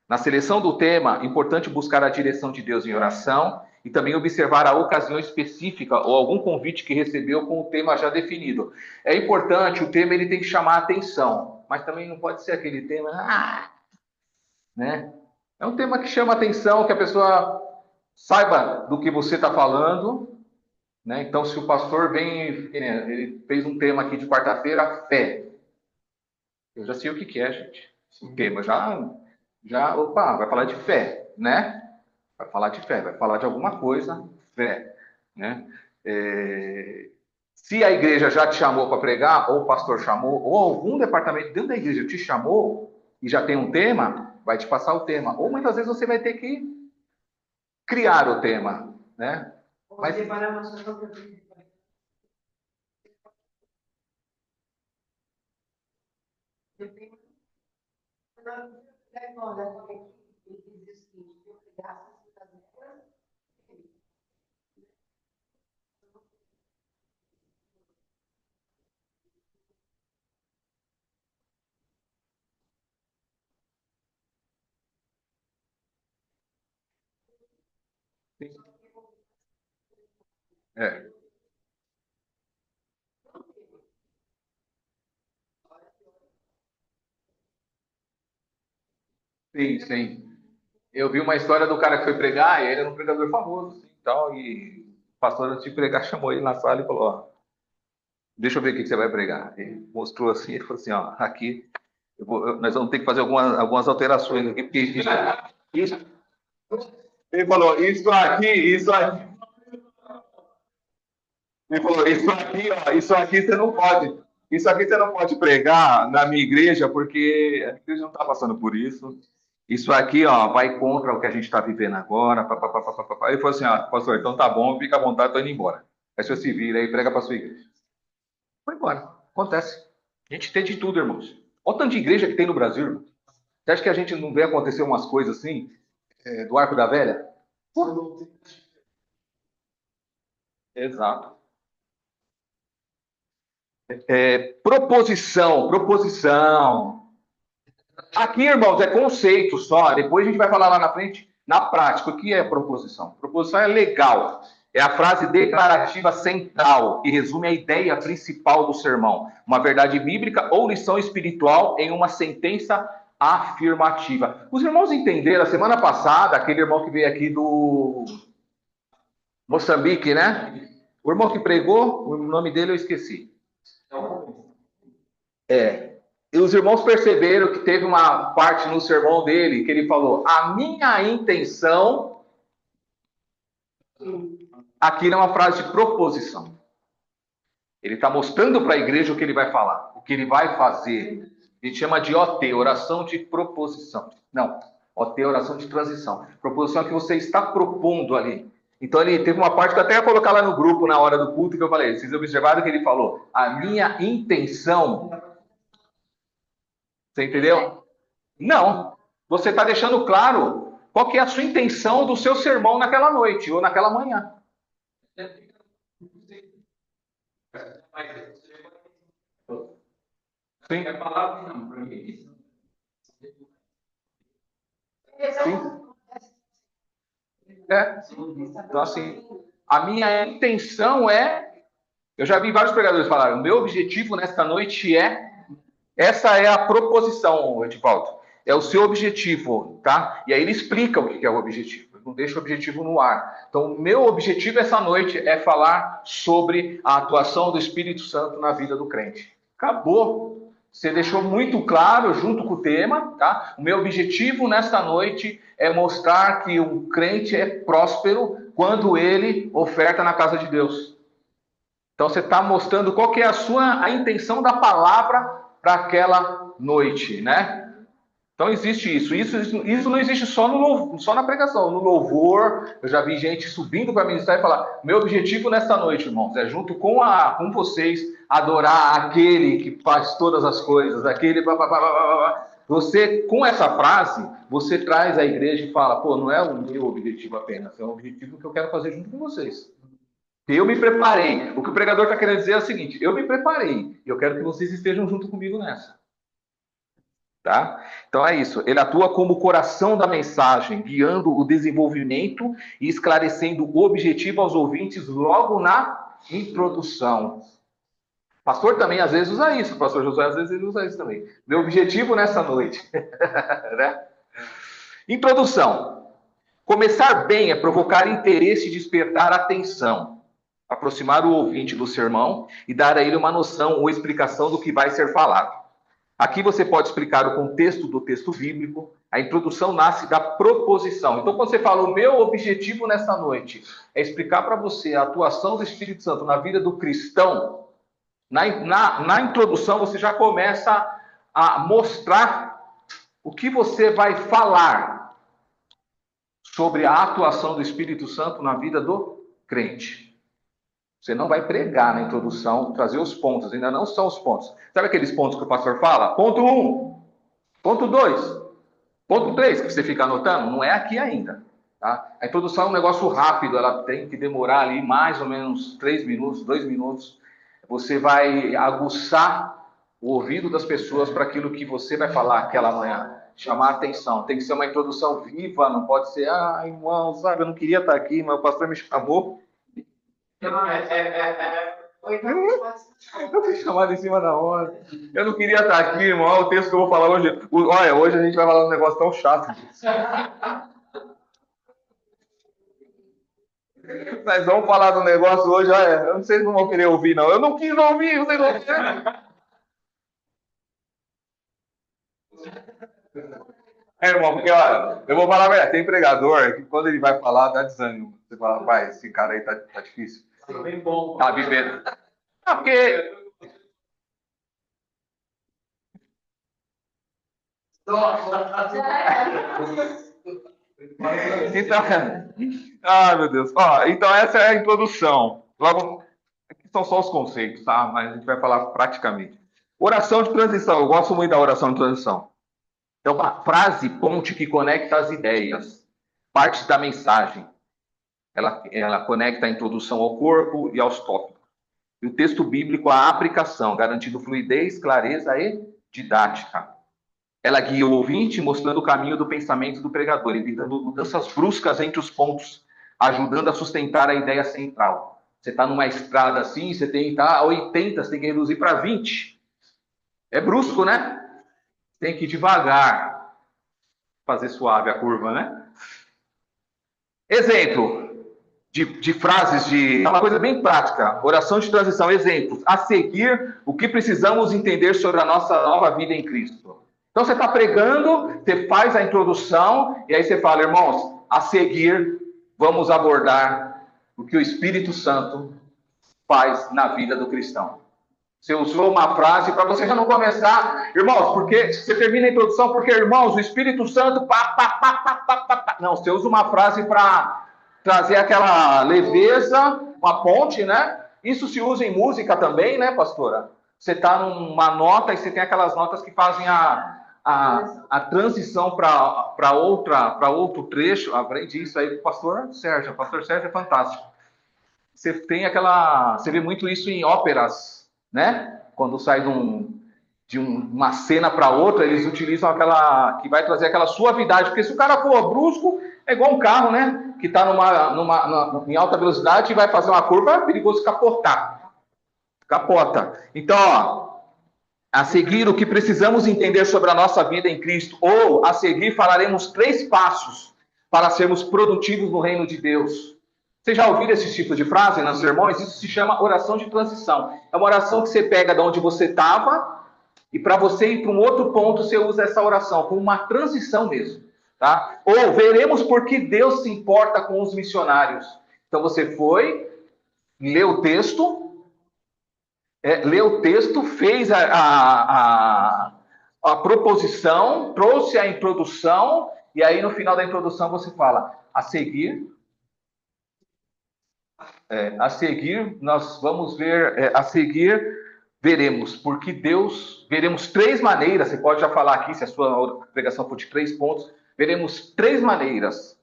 Na seleção do tema, importante buscar a direção de Deus em oração e também observar a ocasião específica ou algum convite que recebeu com o tema já definido. É importante, o tema ele tem que chamar a atenção, mas também não pode ser aquele tema, né? É um tema que chama a atenção, que a pessoa saiba do que você está falando, né? Então, se o pastor vem, ele fez um tema aqui de quarta-feira, fé. Eu já sei o que é, gente. O tema opa, vai falar de fé, né? Vai falar de fé, vai falar de alguma coisa, fé, né? Se a igreja já te chamou para pregar, ou o pastor chamou, ou algum departamento dentro da igreja te chamou e já tem um tema, vai te passar o tema. Ou muitas vezes você vai ter que criar o tema, né? Mas é, sim, sim. Eu vi uma história do cara que foi pregar, e ele era um pregador famoso, assim, tal, e o pastor antes de pregar chamou ele na sala e falou, ó, deixa eu ver o que você vai pregar. Ele mostrou assim, ele falou assim, ó, aqui, nós vamos ter que fazer algumas alterações aqui, porque isso, ele falou, isso aqui, ele falou, isso aqui, ó, isso aqui você não pode pregar na minha igreja, porque a igreja não está passando por isso. Isso aqui, ó, vai contra o que a gente está vivendo agora. Pá, pá, pá, pá, pá, pá. Ele falou assim, ó, pastor, então tá bom, fica à vontade, tô indo embora. Aí você se vira aí, prega para sua igreja. Foi embora. Acontece. A gente tem de tudo, irmãos. Olha o tanto de igreja que tem no Brasil, irmão. Você acha que a gente não vê acontecer umas coisas assim, do Arco da Velha? Pô. Exato. Proposição. Aqui, irmãos, é conceito só. Depois a gente vai falar lá na frente, na prática, o que é proposição? Proposição é legal. É a frase declarativa central, que resume a ideia principal do sermão. Uma verdade bíblica ou lição espiritual em uma sentença afirmativa. Os irmãos entenderam, a semana passada, aquele irmão que veio aqui do Moçambique, né? O irmão que pregou, o nome dele eu esqueci. E os irmãos perceberam que teve uma parte no sermão dele que ele falou: a minha intenção. Aqui não é uma frase de proposição. Ele está mostrando para a igreja o que ele vai falar, o que ele vai fazer. A gente chama de OT, oração de proposição. Não, OT é oração de transição. Proposição é que você está propondo ali. Então ele teve uma parte que eu até ia colocar lá no grupo na hora do culto, que eu falei, vocês observaram que ele falou: a minha intenção. Você entendeu? Não. Você está deixando claro qual que é a sua intenção do seu sermão naquela noite ou naquela manhã. Sim. A palavra não, para mim. Sim. Então, assim, a minha intenção é. Eu já vi vários pregadores falarem: o meu objetivo nesta noite é. Essa é a proposição, Edivaldo. É o seu objetivo, tá? E aí ele explica o que é o objetivo. Ele não deixa o objetivo no ar. Então, o meu objetivo essa noite é falar sobre a atuação do Espírito Santo na vida do crente. Acabou. Você deixou muito claro junto com o tema, tá? O meu objetivo nesta noite é mostrar que um crente é próspero quando ele oferta na casa de Deus. Então você está mostrando qual que é a intenção da palavra para aquela noite, né? Então existe isso. Isso não existe só na pregação. No louvor, eu já vi gente subindo para ministrar e falar: meu objetivo nesta noite, irmãos, é junto com vocês adorar aquele que faz todas as coisas, aquele. Blá, blá, blá, blá, blá, blá. Você, com essa frase, você traz a igreja e fala: pô, não é o meu objetivo apenas, é o objetivo que eu quero fazer junto com vocês. Eu me preparei. O que o pregador está querendo dizer é o seguinte: eu me preparei e eu quero que vocês estejam junto comigo nessa. Tá? Então é isso. Ele atua como coração da mensagem, guiando o desenvolvimento e esclarecendo o objetivo aos ouvintes logo na introdução. O pastor também às vezes usa isso. O pastor Josué às vezes ele usa isso também. Meu objetivo nessa noite. Né? Introdução. Começar bem é provocar interesse e despertar atenção. Aproximar o ouvinte do sermão e dar a ele uma noção ou explicação do que vai ser falado. Aqui você pode explicar o contexto do texto bíblico. A introdução nasce da proposição. Então, quando você fala, o meu objetivo nessa noite é explicar para você a atuação do Espírito Santo na vida do cristão, na introdução você já começa a mostrar o que você vai falar sobre a atuação do Espírito Santo na vida do crente. Você não vai pregar na introdução, trazer os pontos, ainda não são os pontos. Sabe aqueles pontos que o pastor fala? Ponto 1, ponto 2, ponto 3, que você fica anotando? Não é aqui ainda. Tá? A introdução é um negócio rápido, ela tem que demorar ali mais ou menos 3 minutos, 2 minutos. Você vai aguçar o ouvido das pessoas para aquilo que você vai falar aquela manhã. Chamar a atenção. Tem que ser uma introdução viva, não pode ser, irmão, sabe, eu não queria estar aqui, mas o pastor me chamou. Eu fui chamado em cima da hora. Eu não queria estar aqui, irmão. Olha o texto que eu vou falar hoje. Olha, hoje a gente vai falar um negócio tão chato. Nós vamos falar do negócio hoje. Olha, eu não sei se não vão querer ouvir, não. Eu não quis ouvir, vocês não querem. Irmão, porque olha, eu vou falar, velho, tem pregador que quando ele vai falar, dá desânimo. Você fala, pai, esse cara aí tá difícil. Bem bom. Tá vivendo. Porque então, meu Deus. Então essa é a introdução. Logo, aqui são só os conceitos, tá? Mas a gente vai falar praticamente. Oração de transição. Eu gosto muito da oração de transição. É uma frase ponte que conecta as ideias, partes da mensagem. Ela conecta a introdução ao corpo e aos tópicos. E o texto bíblico à aplicação, garantindo fluidez, clareza e didática. Ela guia o ouvinte, mostrando o caminho do pensamento do pregador, evitando mudanças bruscas entre os pontos, ajudando a sustentar a ideia central. Você está numa estrada assim, você tem que estar a 80, você tem que reduzir para 20. É brusco, né? Tem que ir devagar, fazer suave a curva, né? Exemplo de frases é uma coisa bem prática. Oração de transição, exemplos. A seguir, o que precisamos entender sobre a nossa nova vida em Cristo. Então você está pregando, você faz a introdução, e aí você fala, irmãos, a seguir, vamos abordar o que o Espírito Santo faz na vida do cristão. Você usou uma frase para você já não começar, irmãos, porque você termina a introdução, porque, irmãos, o Espírito Santo, Não, você usa uma frase para trazer aquela leveza, uma ponte, né? Isso se usa em música também, né, pastora? Você está numa nota e você tem aquelas notas que fazem a transição para outro trecho. Aprendi isso aí com o pastor Sérgio. O pastor Sérgio é fantástico. Você tem você vê muito isso em óperas, né? Quando sai de uma cena para outra, eles utilizam aquela que vai trazer aquela suavidade, porque se o cara for brusco, é igual um carro, né? Que está em alta velocidade e vai fazer uma curva, é perigoso capotar. Capota. Então, a seguir, o que precisamos entender sobre a nossa vida em Cristo, ou a seguir falaremos 3 passos para sermos produtivos no reino de Deus. Vocês já ouviram esse tipo de frase nos sermões? Isso se chama oração de transição. É uma oração que você pega de onde você estava e para você ir para um outro ponto, você usa essa oração, como uma transição mesmo. Tá? Ou veremos por que Deus se importa com os missionários. Então você foi, leu o texto, fez a proposição, trouxe a introdução, e aí no final da introdução você fala, a seguir nós vamos ver, a seguir veremos, porque Deus, veremos 3 maneiras, você pode já falar aqui, se a sua pregação for de 3 pontos, veremos 3 maneiras,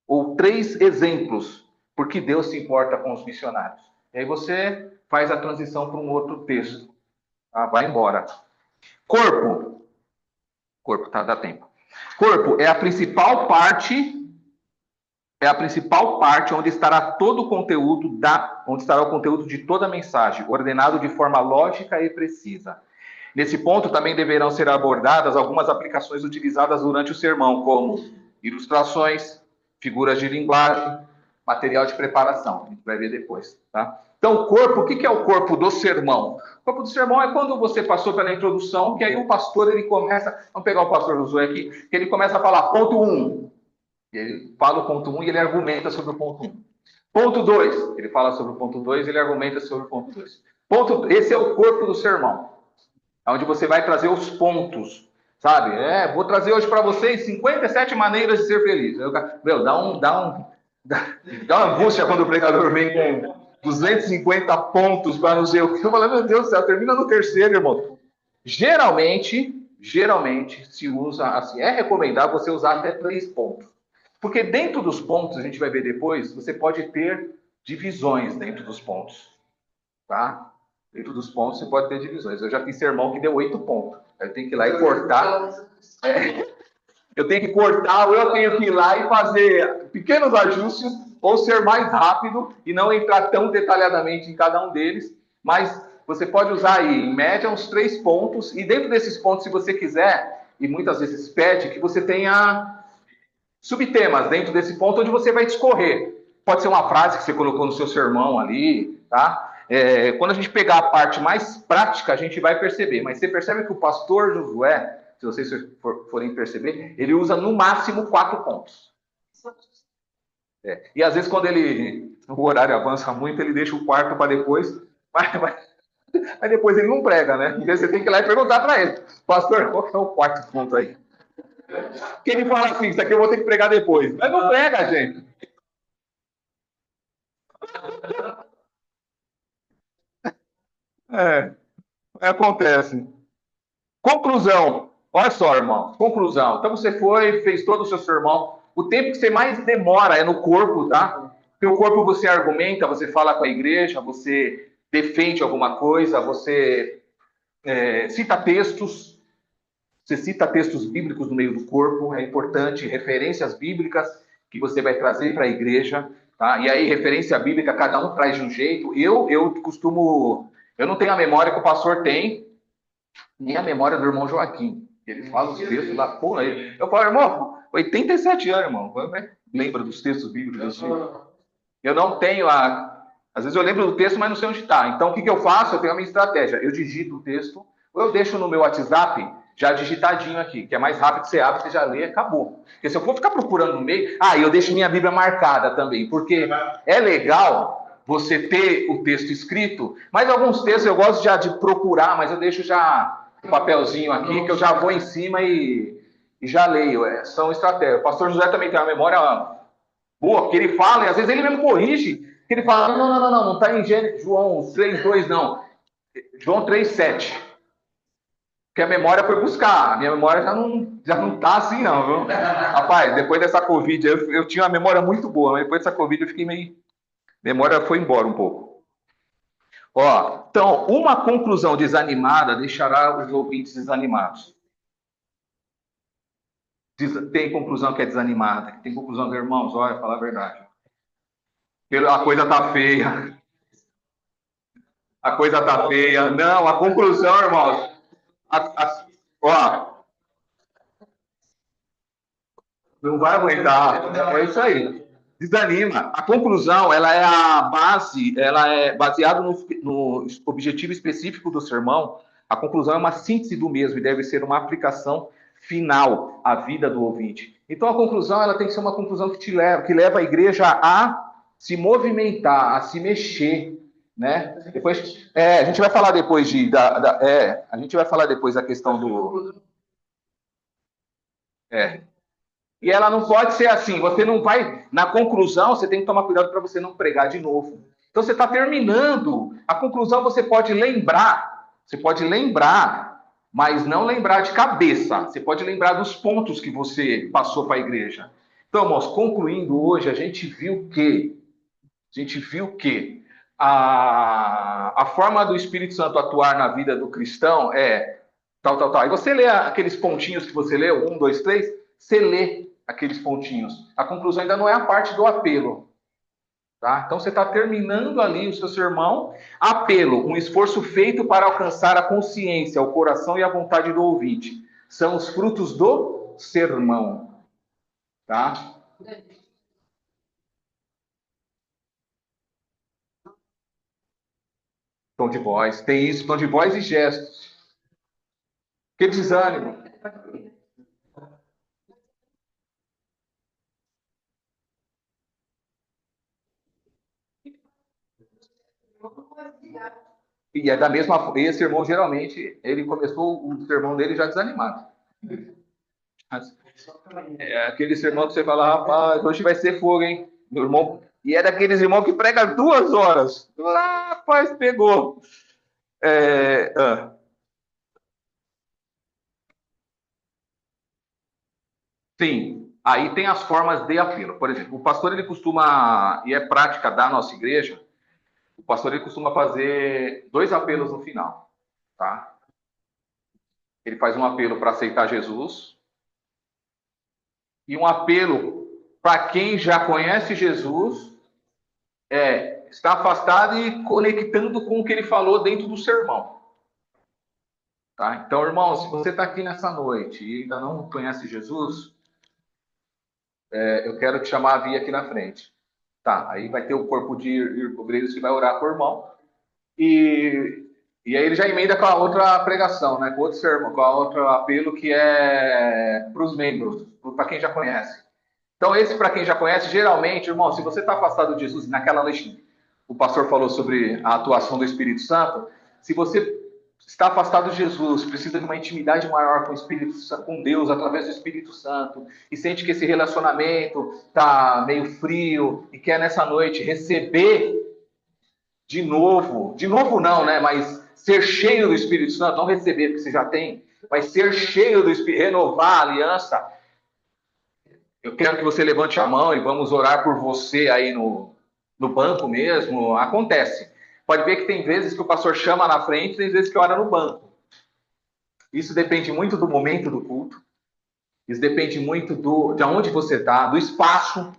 ou 3 exemplos, porque Deus se importa com os missionários. E aí você faz a transição para um outro texto. Ah, vai embora. Corpo, tá, dá tempo. Corpo é a principal parte onde estará todo o conteúdo onde estará o conteúdo de toda a mensagem, ordenado de forma lógica e precisa. Nesse ponto também deverão ser abordadas algumas aplicações utilizadas durante o sermão, como ilustrações, figuras de linguagem, material de preparação. A gente vai ver depois, tá? Então, o corpo, o que é o corpo do sermão? O corpo do sermão é quando você passou pela introdução, que aí o pastor, ele começa, vamos pegar o pastor Josué aqui, que ele começa a falar, ponto 1. Ele fala o ponto 1 e ele argumenta sobre o ponto 1. Ponto 2, ele fala sobre o ponto 2 e ele argumenta sobre o ponto 2. Esse é o corpo do sermão, onde você vai trazer os pontos, sabe? Vou trazer hoje para vocês 57 maneiras de ser feliz. Meu, dá uma angústia quando o pregador vem com 250 pontos para não sei o que. Eu falo, meu Deus do céu, termina no terceiro, irmão. Geralmente se usa assim, é recomendável você usar até 3 pontos. Porque dentro dos pontos, a gente vai ver depois, você pode ter divisões dentro dos pontos, tá? Dentro dos pontos você pode ter divisões. Eu já fiz sermão que deu 8 pontos. Eu tenho que ir lá e cortar. Eu tenho que cortar, ou eu tenho que ir lá e fazer pequenos ajustes, ou ser mais rápido e não entrar tão detalhadamente em cada um deles. Mas você pode usar aí, em média, uns 3 pontos. E dentro desses pontos, se você quiser, e muitas vezes pede, que você tenha subtemas dentro desse ponto onde você vai discorrer. Pode ser uma frase que você colocou no seu sermão ali, tá? Quando a gente pegar a parte mais prática, a gente vai perceber. Mas você percebe que o pastor Josué, se vocês forem perceber, ele usa no máximo 4 pontos. E às vezes quando o horário avança muito, ele deixa o quarto para depois, mas depois ele não prega, né? Então você tem que ir lá e perguntar para ele, pastor, qual que é o 4º ponto aí? Que ele fala assim, isso aqui eu vou ter que pregar depois. Mas não prega, gente. Acontece. Conclusão. Olha só, irmão. Conclusão. Então você fez todo o seu sermão. O tempo que você mais demora é no corpo, tá? Porque o corpo você argumenta, você fala com a igreja, você defende alguma coisa, você cita textos. Você cita textos bíblicos no meio do corpo, é importante, referências bíblicas que você vai trazer para a igreja, tá? E aí, referência bíblica, cada um traz de um jeito. Eu não tenho a memória que o pastor tem, nem a memória do irmão Joaquim. Ele fala os textos lá, pô, eu falo, irmão, 87 anos, irmão, lembra dos textos bíblicos? Eu não tenho às vezes eu lembro do texto, mas não sei onde está. Então, o que eu faço? Eu tenho a minha estratégia. Eu digito o texto, ou eu deixo no meu WhatsApp já digitadinho aqui, que é mais rápido, você abre, você já lê, acabou. Porque se eu for ficar procurando no meio... eu deixo minha Bíblia marcada também, porque é legal você ter o texto escrito, mas alguns textos eu gosto já de procurar, mas eu deixo já o papelzinho aqui, que eu já vou em cima e já leio. São estratégias. O pastor José também tem uma memória boa, porque ele fala, e às vezes ele mesmo corrige, que ele fala, não está em João 3:2, não. João 3:7. Que a memória foi buscar. A minha memória já não tá assim, não, viu? Rapaz, depois dessa Covid, eu tinha uma memória muito boa, mas depois dessa Covid eu fiquei meio... memória foi embora um pouco. Então, uma conclusão desanimada deixará os ouvintes desanimados. Tem conclusão que é desanimada, tem conclusão que, irmãos, olha, falar a verdade. A coisa tá feia. A coisa tá feia. Não, a conclusão, irmãos... não vai aguentar. É isso aí. Desanima. A conclusão, ela é a base, ela é baseada no objetivo específico do sermão. A conclusão é uma síntese do mesmo e deve ser uma aplicação final à vida do ouvinte. Então, a conclusão, ela tem que ser uma conclusão que leva a igreja a se movimentar, a se mexer, né? Depois, a gente vai falar depois a gente vai falar depois da questão É. E ela não pode ser assim. Você não vai. Na conclusão, você tem que tomar cuidado para você não pregar de novo. Então você está terminando. A conclusão você pode lembrar. Você pode lembrar, mas não lembrar de cabeça. Você pode lembrar dos pontos que você passou para a igreja. Então, irmãos, concluindo hoje, a gente viu que a forma do Espírito Santo atuar na vida do cristão é tal, tal, tal. E você lê aqueles pontinhos que você leu, 1, 2, 3, você lê aqueles pontinhos. A conclusão ainda não é a parte do apelo. Tá? Então você está terminando ali o seu sermão. Apelo, um esforço feito para alcançar a consciência, o coração e a vontade do ouvinte. São os frutos do sermão. Tá? Tom de voz. Tem isso, tom de voz e gestos. Que desânimo. E é da mesma. Esse irmão, geralmente, ele começou o sermão dele já desanimado. É aquele sermão que você fala, rapaz, hoje vai ser fogo, hein? Meu irmão. E é daqueles irmãos que prega 2 horas. Ah, rapaz, pegou. É, sim, aí tem as formas de apelo. Por exemplo, o pastor ele costuma, e é prática da nossa igreja, o pastor ele costuma fazer 2 apelos no final, tá? Ele faz um apelo para aceitar Jesus e um apelo para quem já conhece Jesus, está afastado e conectando com o que ele falou dentro do sermão. Tá? Então, irmão, se você está aqui nessa noite e ainda não conhece Jesus, eu quero te chamar a vir aqui na frente. Tá, aí vai ter o corpo de obreiros que vai orar por irmão. E aí ele já emenda com a outra pregação, né? Com outro sermão, com a outro apelo que é para os membros, para quem já conhece. Então, esse para quem já conhece, geralmente, irmão, se você está afastado de Jesus, naquela noite o pastor falou sobre a atuação do Espírito Santo, se você está afastado de Jesus, precisa de uma intimidade maior com o Espírito Santo, com Deus, através do Espírito Santo, e sente que esse relacionamento está meio frio, e quer nessa noite receber de novo não, né? Mas ser cheio do Espírito Santo, não receber, porque você já tem, mas ser cheio do Espírito, renovar a aliança. Eu quero que você levante a mão e vamos orar por você aí no banco mesmo. Acontece. Pode ver que tem vezes que o pastor chama na frente, tem vezes que ora no banco. Isso depende muito do momento do culto. Isso depende muito de onde você está, do espaço.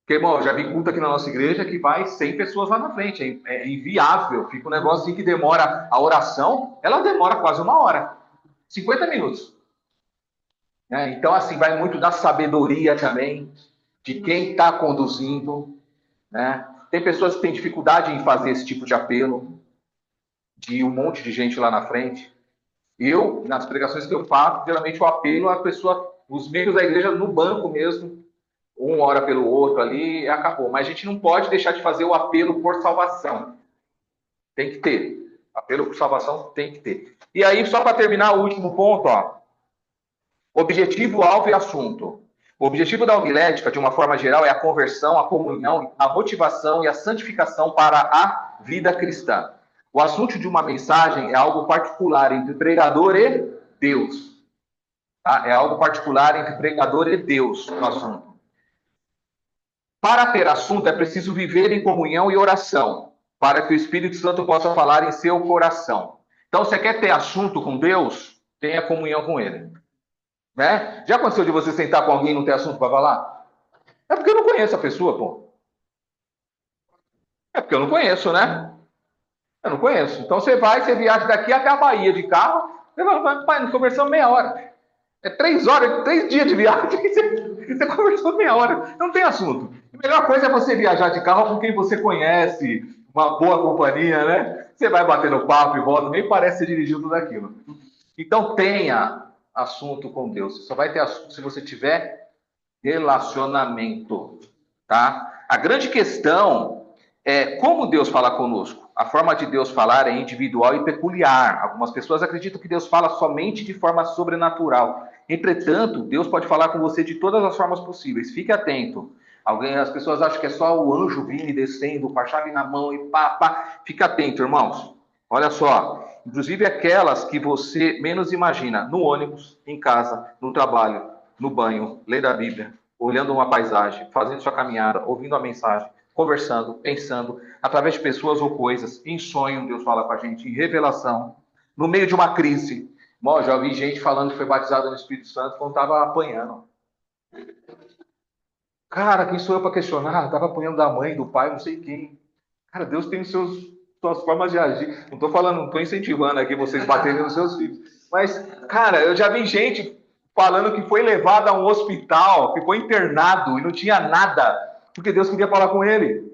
Porque, irmão, eu já vi culto aqui na nossa igreja que vai 100 pessoas lá na frente. É inviável. Fica um negócio assim que demora a oração, ela demora quase 1 hora. 50 minutos. Então, assim, vai muito da sabedoria também, de quem está conduzindo. Né? Tem pessoas que têm dificuldade em fazer esse tipo de apelo, de um monte de gente lá na frente. Eu, nas pregações que eu faço, geralmente o apelo a pessoa, os membros da igreja no banco mesmo, um ora pelo outro ali e acabou. Mas a gente não pode deixar de fazer o apelo por salvação. Tem que ter. Apelo por salvação tem que ter. E aí, só para terminar, o último ponto, ó. Objetivo, alvo e assunto. O objetivo da homilética, de uma forma geral, é a conversão, a comunhão, a motivação e a santificação para a vida cristã. O assunto de uma mensagem é algo particular entre pregador e Deus. Tá? É algo particular entre pregador e Deus no assunto. Para ter assunto, é preciso viver em comunhão e oração, para que o Espírito Santo possa falar em seu coração. Então, você quer ter assunto com Deus? Tenha comunhão com Ele. Né? Já aconteceu de você sentar com alguém e não ter assunto para falar? É porque eu não conheço a pessoa, pô. É porque eu não conheço, né? Eu não conheço. Então você viaja daqui até a Bahia de carro, você fala, pai, nós conversamos meia hora. É 3 horas, 3 dias de viagem, você conversou meia hora, não tem assunto. A melhor coisa é você viajar de carro com quem você conhece, uma boa companhia, né? Você vai batendo papo e volta, nem parece ser dirigindo tudo aquilo. Então tenha assunto com Deus. Você só vai ter assunto se você tiver relacionamento, tá? A grande questão é como Deus fala conosco. A forma de Deus falar é individual e peculiar. Algumas pessoas acreditam que Deus fala somente de forma sobrenatural. Entretanto, Deus pode falar com você de todas as formas possíveis. Fique atento. As pessoas acham que é só o anjo vindo e descendo com a chave na mão e pá, pá. Fique atento, irmãos. Olha só. Inclusive aquelas que você menos imagina. No ônibus, em casa, no trabalho, no banho, lendo a Bíblia, olhando uma paisagem, fazendo sua caminhada, ouvindo a mensagem, conversando, pensando, através de pessoas ou coisas. Em sonho, Deus fala com a gente. Em revelação. No meio de uma crise. Bom, já ouvi gente falando que foi batizada no Espírito Santo quando estava apanhando. Cara, quem sou eu para questionar? Estava apanhando da mãe, do pai, não sei quem. Cara, Deus tem suas formas de agir. Não estou falando, não estou incentivando aqui vocês baterem nos seus filhos. Mas, cara, eu já vi gente falando que foi levado a um hospital, ficou internado e não tinha nada, porque Deus queria falar com ele.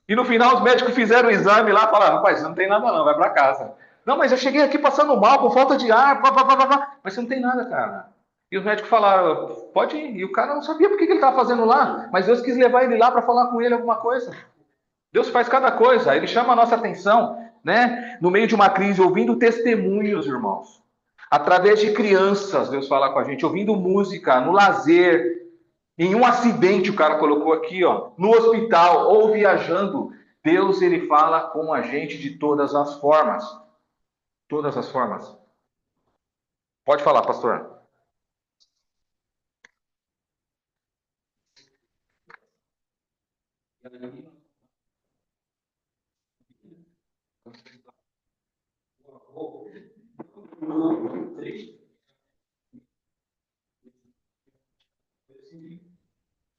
E no final os médicos fizeram o exame lá e falaram, rapaz, não tem nada não, vai para casa. Não, mas eu cheguei aqui passando mal, com falta de ar, pá, pá, pá, pá, pá. Mas você não tem nada, cara. E os médicos falaram, pode ir. E o cara não sabia por que ele estava fazendo lá, mas Deus quis levar ele lá para falar com ele alguma coisa. Deus faz cada coisa, ele chama a nossa atenção, né? No meio de uma crise, ouvindo testemunhos, irmãos. Através de crianças, Deus fala com a gente, ouvindo música, no lazer, em um acidente, o cara colocou aqui, ó, no hospital ou viajando. Deus, ele fala com a gente de todas as formas. Todas as formas. Pode falar, pastor.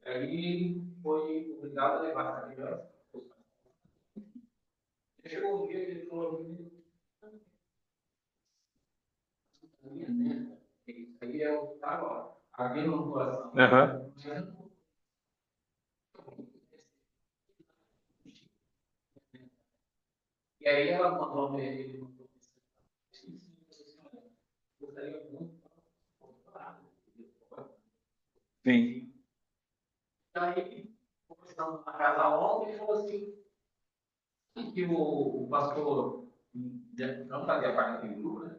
Aí foi obrigado a levar essa criança. Chegou um dia que ele falou, né? Isso aí é o que está agora. Abrindo no coração. Uhum. E aí ela mandou ele. Gostaria muito. Sim. E aí, conversando na casa ontem, ele falou assim, que o pastor não fazia parte daquele grupo, né?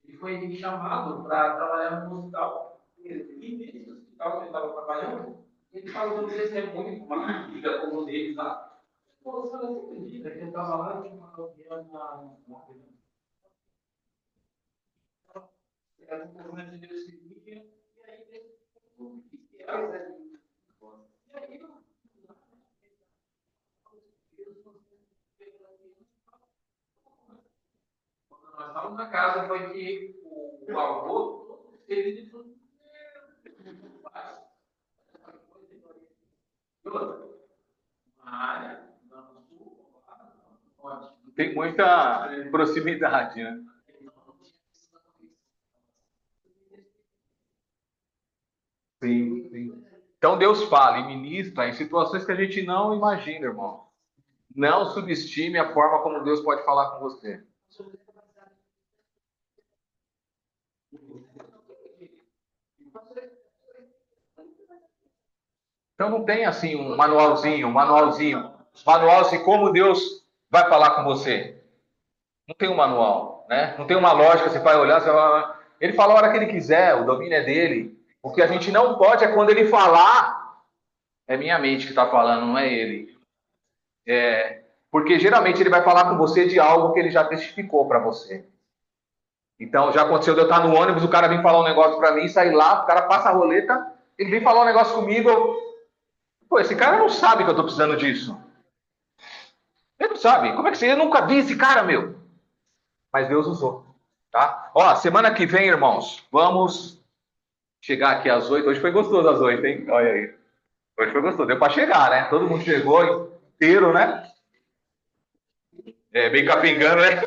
Ele foi chamado para trabalhar no hospital. E nesse hospital que ele estava trabalhando, ele falou um testemunho, uma amiga como deles lá. Pô, você não acredita que ele estava lá e tinha uma criança na criança. Era um movimento de Deus seguia, e aí ele falou, e aí nós estávamos na casa, foi que o avô, ele disse, uma área, no sul, Tem muita proximidade, né? Sim, sim. Então Deus fala e ministra em situações que a gente não imagina, irmão. Não subestime a forma como Deus pode falar com você. Então não tem assim um manual assim como Deus vai falar com você. Não tem um manual, né? Não tem uma lógica, você vai olhar, você vai... Ele fala a hora que ele quiser, o domínio é dele. O que a gente não pode é quando ele falar, é minha mente que está falando, não é ele. Porque geralmente ele vai falar com você de algo que ele já testificou para você. Então já aconteceu de eu estar no ônibus, o cara vem falar um negócio para mim, sair lá, o cara passa a roleta, ele vem falar um negócio comigo, pô, esse cara não sabe que eu estou precisando disso. Ele não sabe. Como é que você... Eu nunca vi esse cara, meu. Mas Deus usou, tá? Ó, semana que vem, irmãos, vamos chegar aqui às 8. Hoje foi gostoso às 8, hein? Olha aí. Hoje foi gostoso. Deu para chegar, né? Todo mundo chegou inteiro, né? É, bem capengando, né?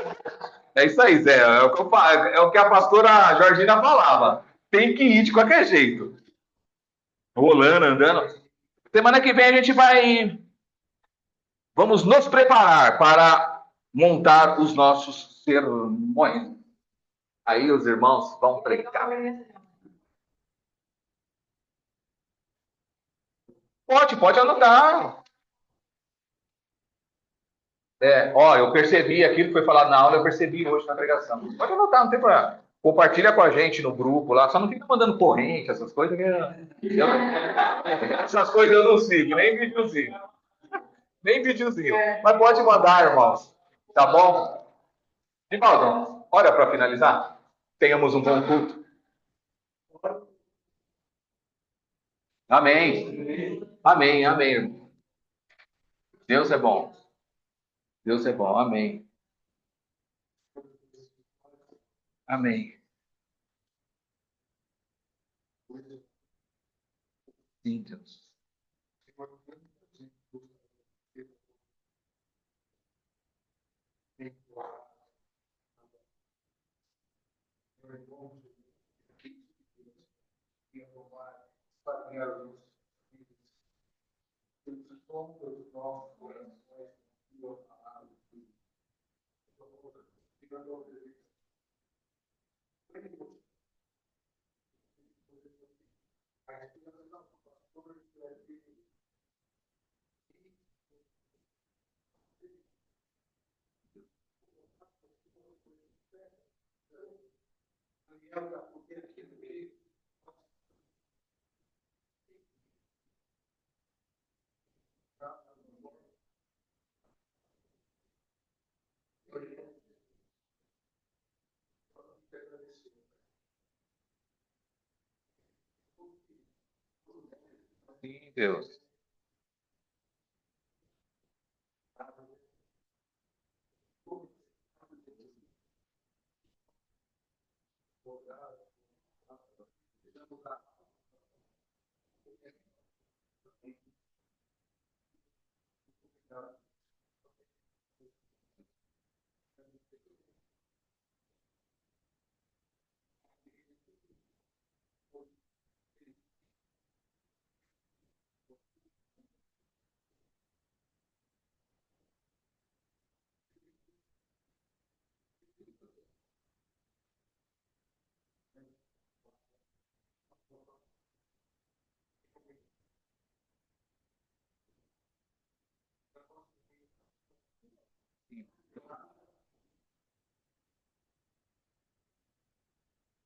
É isso aí, Zé. É o que, é o que a pastora Georgina falava. Tem que ir de qualquer jeito. Rolando, andando. Semana que vem a gente vai... Vamos nos preparar para montar os nossos sermões. Aí os irmãos vão pregar. Pode anotar. Ó, eu percebi aquilo que foi falado na aula, eu percebi hoje na pregação. Pode anotar, não tem problema. Compartilha com a gente no grupo lá. Só não fica mandando corrente, essas coisas. Essas coisas eu não sigo, nem videozinho. Nem videozinho. Mas pode mandar, irmãos. Tá bom? Rivaldo, olha para finalizar. Tenhamos um bom culto. Amém. Amém, amém, irmão. Deus é bom. Deus é bom. Amém. Amém. Sim, Deus. Sim, Deus.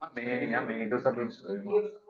Amém, amém. Deus abençoe, irmão.